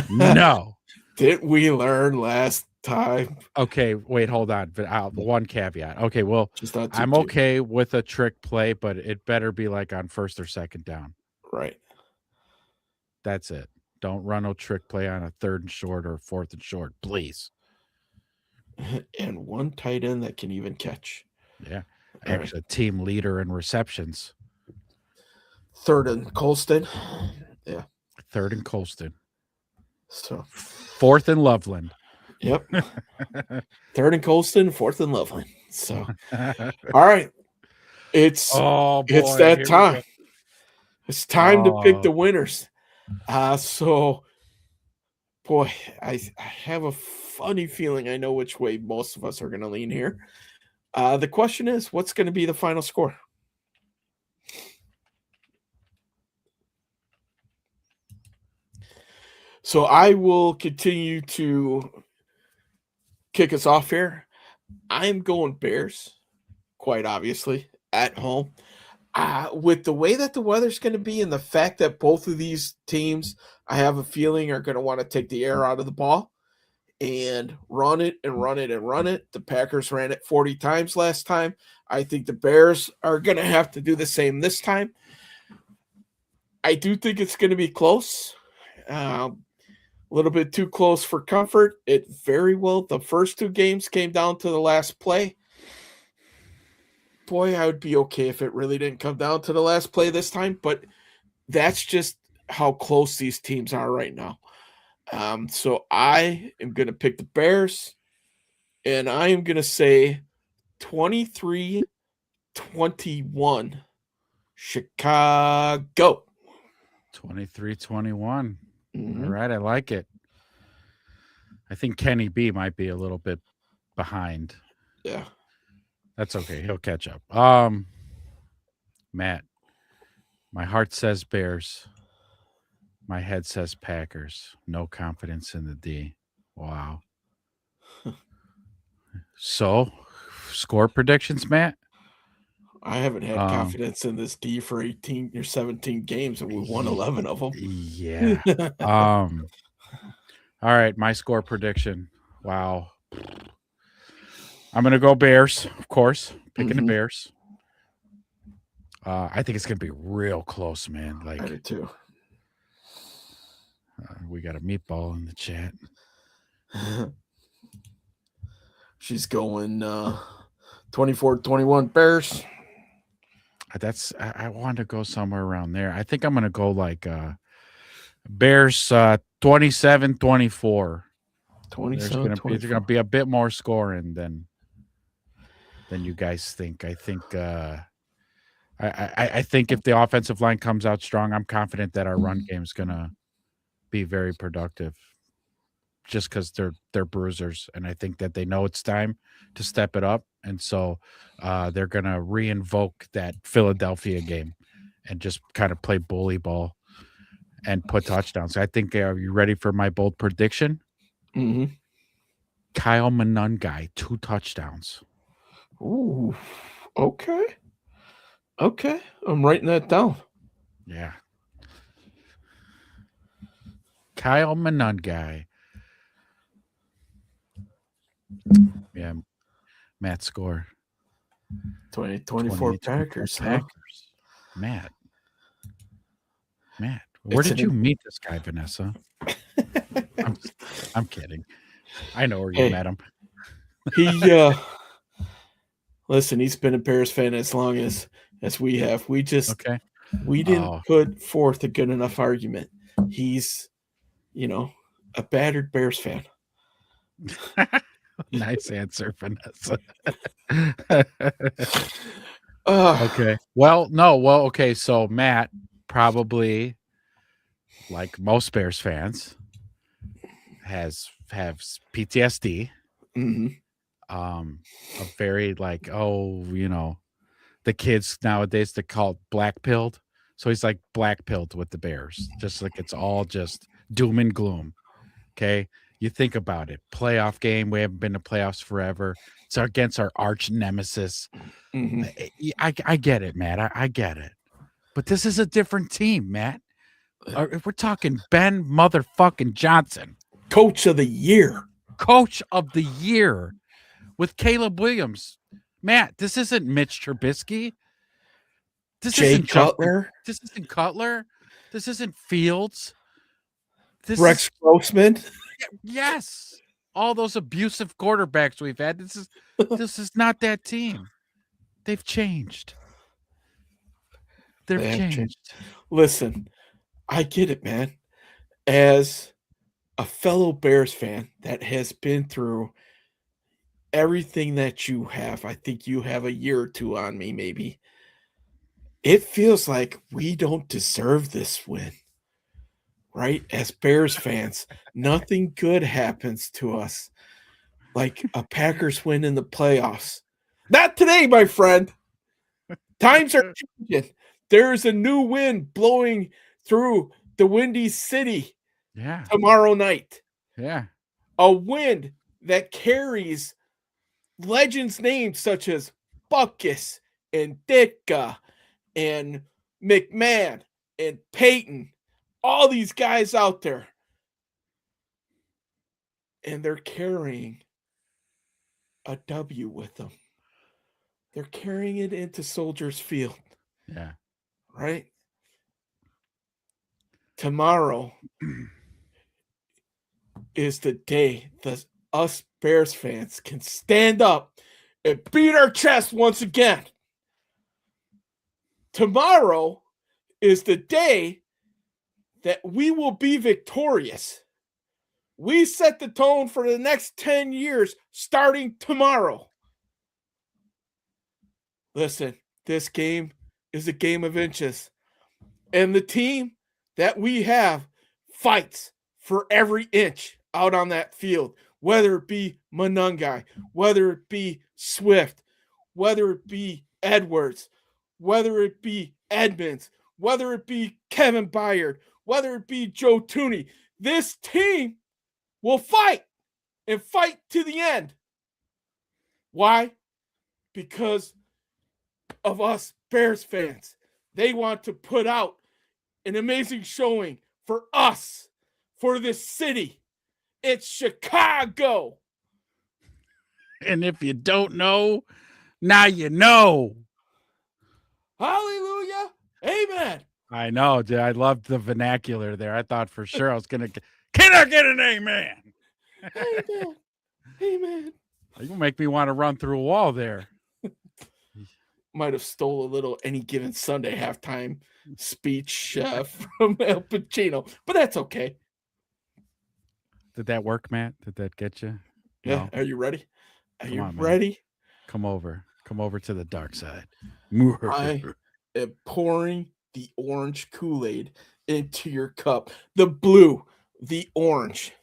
No. Didn't we learn last time? Okay, wait, hold on. One caveat. Okay, well, I'm okay with a trick play, but it better be like on first or second down. Right. That's it. Don't run no trick play on a third and short or fourth and short, please. And one tight end that can even catch. Yeah. Actually, a team leader in receptions. Third and Colston. Yeah. Third and Colston. So fourth and Loveland. Yep. Third and Colston, fourth and Loveland. So all right. It's that time. It's time to pick the winners. So boy, I have a funny feeling I know which way most of us are going to lean here. The question is, what's going to be the final score? So I will continue to kick us off here. I'm going Bears, quite obviously, at home. With the way that the weather's going to be and the fact that both of these teams, I have a feeling, are going to want to take the air out of the ball and run it and run it and run it. The Packers ran it 40 times last time. I think the Bears are going to have to do the same this time. I do think it's going to be close. A little bit too close for comfort. It very well, the first two games came down to the last play. Boy, I would be okay if it really didn't come down to the last play this time, but that's just how close these teams are right now. So I am going to pick the Bears, and I am going to say 23-21 Chicago. 23-21. All right, I like it. I think Kenny B might be a little bit behind. Yeah. That's okay. He'll catch up. Matt, my heart says Bears. My head says Packers. No confidence in the D. Wow. So, score predictions, Matt? I haven't had Um, confidence in this D for 18 or 17 games, and we won 11 of them. Yeah. All right, my score prediction. Wow. I'm gonna go Bears, of course. Picking the Mhm. Bears. I think it's gonna be real close, man. I Like do too. we got a meatball in the chat. She's going 24-21 Bears. I wanted to go somewhere around there. I think I'm gonna go like Bears 27-24. There's gonna 27-24. be a bit more scoring than you guys think. I think I think if the offensive line comes out strong, I'm confident that our run game is gonna be very productive. Just because they're bruisers, and I think that they know it's time to step it up, and so they're gonna reinvoke that Philadelphia game and just kind of play bully ball and put touchdowns. I think. Are you ready for my bold prediction? Mm-hmm. Kyle Monungai, 2 touchdowns. Ooh, okay. Okay, I'm writing that down. Yeah. Kyle Monungai. Yeah. Matt score. 24 Packers, huh? Packers. Matt. Where did you meet this guy, Vanessa? I'm kidding. I know where you met him. He listen, he's been a Bears fan as long as we have. We just we didn't put forth a good enough argument. He's, a battered Bears fan. Nice answer, Vanessa. Okay. Okay. So Matt probably, like most Bears fans, has PTSD. Mm-hmm. A very the kids nowadays, they call it black pilled. So he's like black pilled with the Bears, just like it's all just doom and gloom. Okay. You think about it. Playoff game. We haven't been to playoffs forever. It's against our arch nemesis. Mm-hmm. I get it, Matt. I get it. But this is a different team, Matt. If we're talking Ben motherfucking Johnson. Coach of the year. Coach of the year with Caleb Williams. Matt, this isn't Mitch Trubisky. This isn't Cutler. This isn't Cutler. This isn't Fields. This Rex Grossman. Yes. All those abusive quarterbacks we've had. This is not that team. They've changed. They've changed. Listen, I get it, man. As a fellow Bears fan that has been through everything that you have, I think you have a year or two on me, maybe. It feels like we don't deserve this win, right? As Bears fans, nothing good happens to us like a Packers win in the playoffs. Not today, my friend. Times are changing. There's a new wind blowing through the Windy City tomorrow night. Yeah. A wind that carries legends names such as Buckus and Ditka and McMahon and Peyton, all these guys out there. And they're carrying a W with them. They're carrying it into Soldiers Field. Yeah. Right? Tomorrow is the day that us Bears fans can stand up and beat our chest once again. Tomorrow is the day that we will be victorious. We set the tone for the next 10 years starting tomorrow. Listen, this game is a game of inches. And the team that we have fights for every inch out on that field, whether it be Monungai, whether it be Swift, whether it be Edwards, whether it be Edmonds, whether it be Kevin Byard, whether it be Joe Tooney. This team will fight and fight to the end. Why? Because of us Bears fans. They want to put out an amazing showing for us, for this city. It's Chicago. And if you don't know, now you know. Hallelujah. Amen. I know, dude. I loved the vernacular there. I thought for sure I was going to. Can I get an amen? Amen. Amen. You make me want to run through a wall there. Might have stole a little Any Given Sunday halftime speech from Al Pacino, but that's okay. Did that work, Matt? Did that get you? Yeah. No? Are you ready? Are Come you on, man. ready? Come over to the dark side. I am pouring the orange Kool-Aid into your cup. The blue, the orange.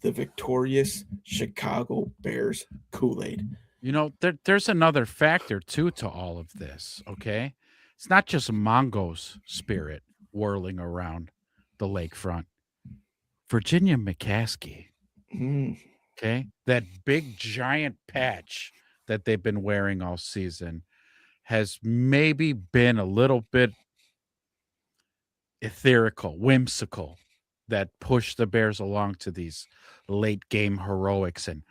The victorious Chicago Bears Kool-Aid. You know, there's another factor too to all of this. Okay, it's not just Mongo's spirit whirling around the lakefront. Virginia McCaskey, okay, that big giant patch that they've been wearing all season has maybe been a little bit etherical, whimsical, that pushed the Bears along to these late game heroics and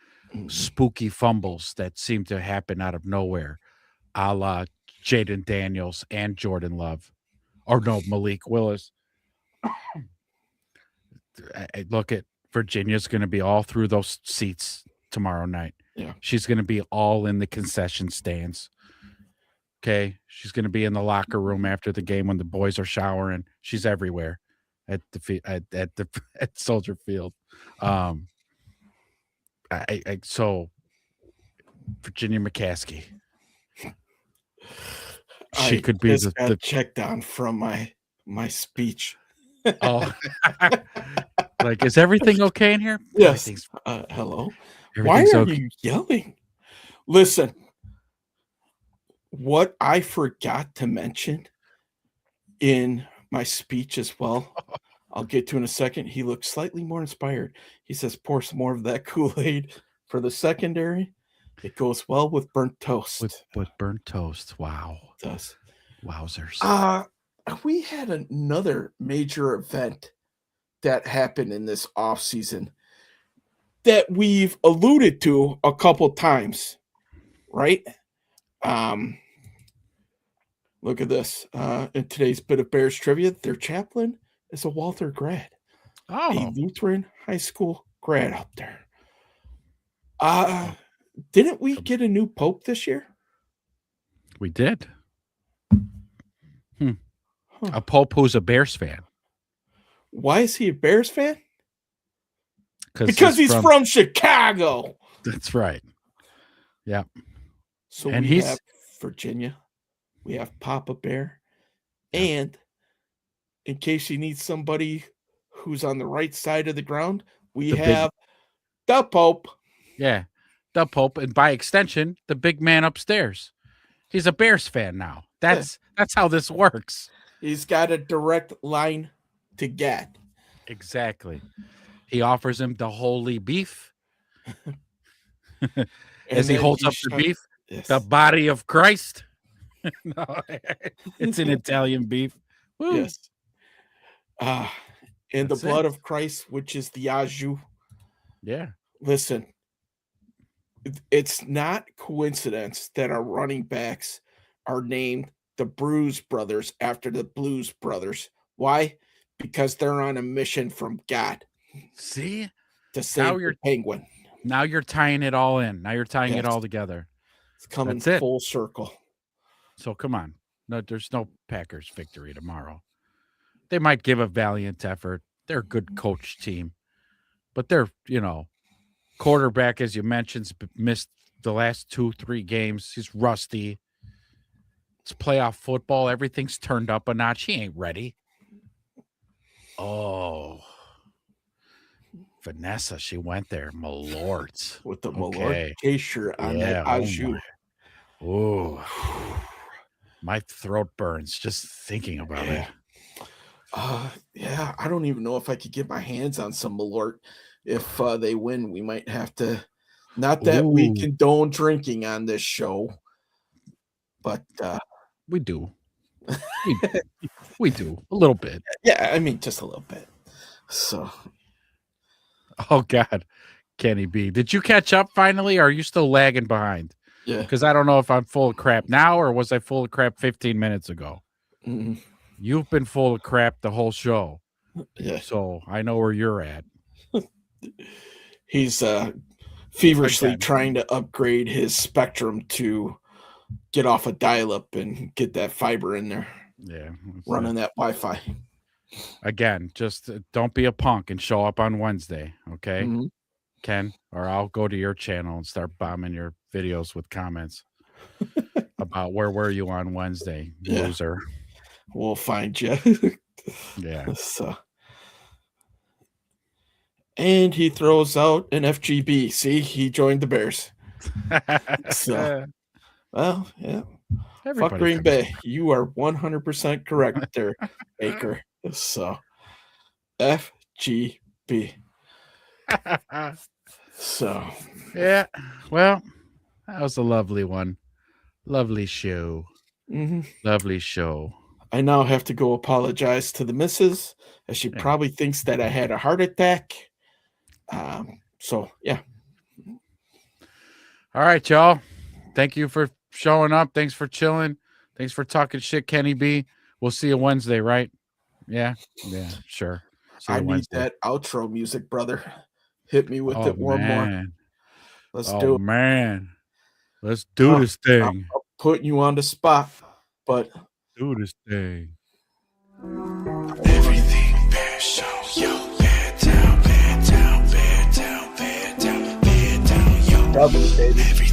spooky fumbles that seem to happen out of nowhere, a la Jaden Daniels and Jordan Love, or no, Malik Willis. I look at Virginia's going to be all through those seats tomorrow night. Yeah. She's going to be all in the concession stands. Okay. She's going to be in the locker room after the game when the boys are showering. She's everywhere at at Soldier Field. So Virginia McCaskey. She could be the check down from my speech. Oh, like, is everything okay in here? Yes. Hello. Why are you yelling? Listen, what I forgot to mention in my speech as well, I'll get to in a second. He looks slightly more inspired. He says, pour some more of that Kool-Aid for the secondary. It goes well with burnt toast. With burnt toast. Wow. It does. Wowzers. We had another major event that happened in this offseason that we've alluded to a couple times, right? Look at this. In today's bit of Bears trivia, their chaplain is a Walther grad. A Lutheran high school grad up there. Didn't we get a new pope this year? We did. A pope who's a Bears fan. Why is he a Bears fan? Because he's from Chicago. That's right. Yeah. So we have Virginia. We have Papa Bear. And in case you need somebody who's on the right side of the ground, we have the Pope. Yeah, the Pope. And by extension, the big man upstairs. He's a Bears fan now. That's how this works. He's got a direct line to get. Exactly. He offers him the holy beef. As he holds up the beef, the body of Christ. No, it's an Italian beef. Woo. Yes. And the blood of Christ, which is the Aju. Yeah. Listen, it's not coincidence that our running backs are named the Bruise Brothers after the Blues Brothers. Why? Because they're on a mission from God. See? To save the Penguin. Now you're tying it all in. Now you're tying it all together. It's coming full circle. So come on. No, there's no Packers victory tomorrow. They might give a valiant effort. They're a good coach team. But they're, quarterback, as you mentioned, missed the last 2-3 games. He's rusty. It's playoff football. Everything's turned up a notch. He ain't ready. Oh. Vanessa, she went there. Malort. With the Malort T-shirt on that Aju. Oh. My throat burns just thinking about it. I don't even know if I could get my hands on some Malort. If they win, we might have to. Not that we condone drinking on this show, but We do. We do a little bit. yeah, I mean, just a little bit. So, Oh God, Kenny B, did you catch up finally? Or are you still lagging behind? yeah. Because I don't know if I'm full of crap now or was I full of crap 15 minutes ago. Mhm. You've been full of crap the whole show, Yeah. so I know where you're at. He's feverishly Again. trying to upgrade his Spectrum to get off a dial-up and get that fiber in there, Yeah, running that Wi-Fi. Again, just don't be a punk and show up on Wednesday, okay, Mhm. Ken? Or I'll go to your channel and start bombing your videos with comments about where were you on Wednesday, Yeah. loser. We'll find you. Yeah. So, and he throws out an FGB. See, he joined the Bears. So, well, yeah. Everybody Fuck Green comes Bay. You are 100% correct there, Baker. So, FGB. So, Yeah. Well, that was a lovely one. Lovely show. mhm. Lovely show. I now have to go apologize to the missus, as she Yeah. probably thinks that I had a heart attack. So, yeah. All right, y'all. Thank you for showing up. Thanks for chilling. Thanks for talking shit, Kenny B. We'll see you Wednesday, right? Yeah. Yeah, sure. See you I need Wednesday. that outro music, brother. Hit me with Oh, it one more. man. Let's Oh, do it. man. Let's do this thing. I'm putting you on the spot, but Do this thing. Everything Bear Show, yo, Bear Town, Bear Town, Bear Town, Bear Town, Bear Town, yo. Double, baby.